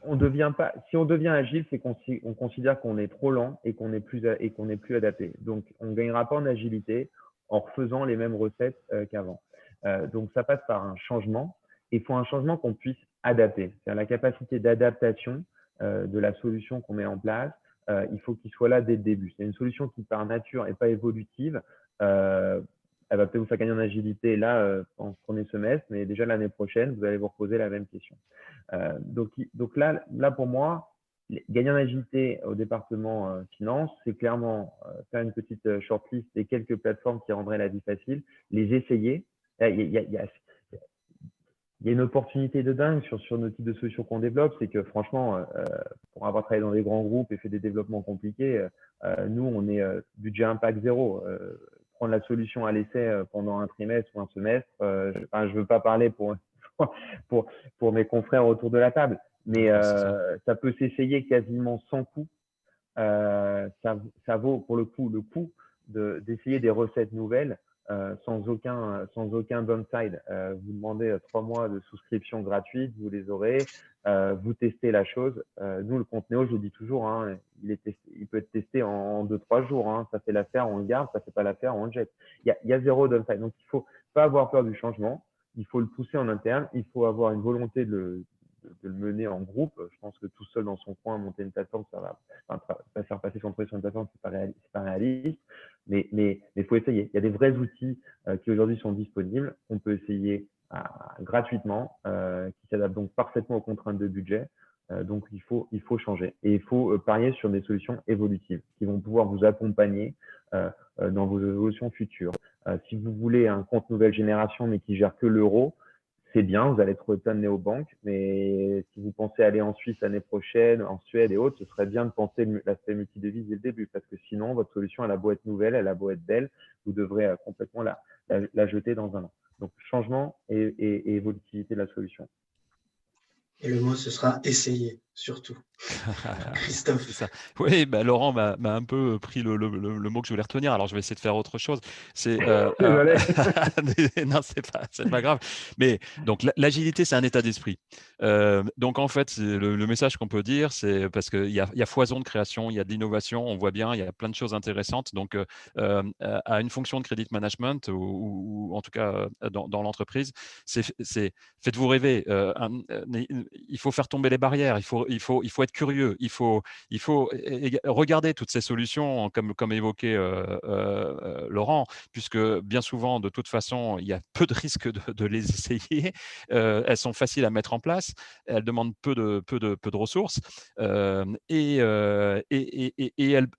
On devient pas, si on devient agile, c'est qu'on considère qu'on est trop lent et qu'on n'est plus adapté. Donc, on ne gagnera pas en agilité en refaisant les mêmes recettes qu'avant. Donc, ça passe par un changement. Il faut un changement qu'on puisse adapter. C'est-à-dire la capacité d'adaptation de la solution qu'on met en place. Il faut qu'il soit là dès le début. C'est une solution qui, par nature, n'est pas évolutive. Elle va peut-être vous faire gagner en agilité là en ce premier semestre, mais déjà l'année prochaine, vous allez vous reposer la même question. Donc là, pour moi, gagner en agilité au département finance, c'est clairement faire une petite shortlist et quelques plateformes qui rendraient la vie facile, les essayer. Il y a une opportunité de dingue sur nos types de solutions qu'on développe, c'est que franchement, pour avoir travaillé dans des grands groupes et fait des développements compliqués, nous, on est budget impact zéro. Prendre la solution à l'essai pendant un trimestre ou un semestre, je veux pas parler pour mes confrères autour de la table, mais ça peut s'essayer quasiment sans coût. Ça vaut pour le coup d'essayer des recettes nouvelles sans aucun downside. Vous demandez 3 mois de souscription gratuite, vous les aurez. Vous testez la chose. Nous, le Contnéo, je le dis toujours, hein, il peut être testé en 2-3 jours. Hein. Ça fait l'affaire, on le garde. Ça fait pas l'affaire, on le jette. Il y a zéro downside. Donc, il faut pas avoir peur du changement. Il faut le pousser en interne. Il faut avoir une volonté de le mener en groupe. Je pense que tout seul dans son coin, monter une plateforme, ça va faire passer son projet sur une plateforme, c'est pas réaliste. mais faut essayer. Il y a des vrais outils qui aujourd'hui sont disponibles. On peut essayer gratuitement, qui s'adaptent donc parfaitement aux contraintes de budget. Donc, il faut changer. Et il faut parier sur des solutions évolutives qui vont pouvoir vous accompagner dans vos évolutions futures. Si vous voulez un compte nouvelle génération, mais qui gère que l'euro, c'est bien, vous allez être plein de néobanques, mais si vous pensez aller en Suisse l'année prochaine, en Suède et autres, ce serait bien de penser l'aspect multidevise dès le début, parce que sinon, votre solution, elle a beau être nouvelle, elle a beau être belle, vous devrez complètement la jeter dans un an. Donc, changement et évolutivité de la solution. Et le mot, ce sera essayer, surtout. Christophe. C'est ça. Oui, bah, Laurent m'a un peu pris le mot que je voulais retenir. Alors, je vais essayer de faire autre chose. C'est Désolé. non, c'est pas grave. Mais donc, l'agilité, c'est un état d'esprit. Donc, en fait, le message qu'on peut dire, c'est parce qu'il y a foison de création, il y a de l'innovation, on voit bien, il y a plein de choses intéressantes. Donc, à une fonction de credit management ou en tout cas dans l'entreprise, faites-vous rêver. Il faut faire tomber les barrières. Il faut être curieux. Il faut regarder toutes ces solutions, comme évoquait Laurent, puisque bien souvent, de toute façon, il y a peu de risques de les essayer. Elles sont faciles à mettre en place. Elles demandent peu de ressources et elles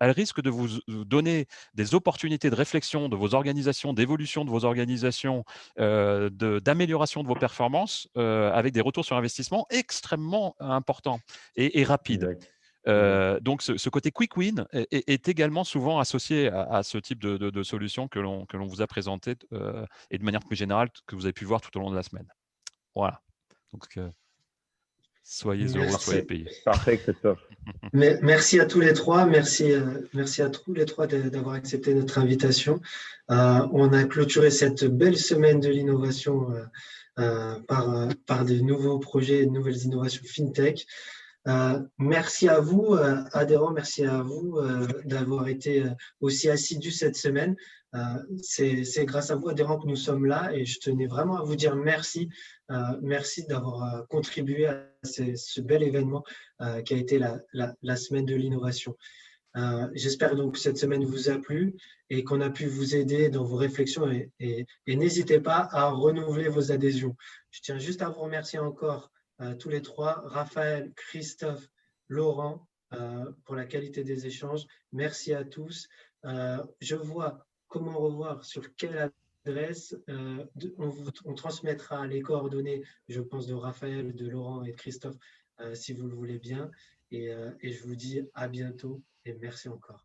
risquent de vous donner des opportunités de réflexion de vos organisations, d'évolution de vos organisations, d'amélioration de vos performances avec des retours sur investissement extrêmement importants et rapides. Donc, ce côté quick win est également souvent associé à ce type de solution que l'on vous a présenté et de manière plus générale que vous avez pu voir tout au long de la semaine. Voilà. Donc, soyez heureux, soyez payés. Parfait, Christophe. Merci à tous les trois. Merci à tous les trois d'avoir accepté notre invitation. On a clôturé cette belle semaine de l'innovation par des nouveaux projets, de nouvelles innovations FinTech. Merci à vous, adhérents, merci à vous d'avoir été aussi assidus cette semaine. C'est grâce à vous, adhérents, que nous sommes là et je tenais vraiment à vous dire merci. Merci d'avoir contribué à ce bel événement qui a été la semaine de l'innovation. J'espère donc que cette semaine vous a plu et qu'on a pu vous aider dans vos réflexions et n'hésitez pas à renouveler vos adhésions. Je tiens juste à vous remercier encore tous les trois, Raphaël, Christophe, Laurent, pour la qualité des échanges. Merci à tous. Je vois comment revoir sur quelle adresse. On transmettra les coordonnées, je pense, de Raphaël, de Laurent et de Christophe, si vous le voulez bien. Et je vous dis à bientôt et merci encore.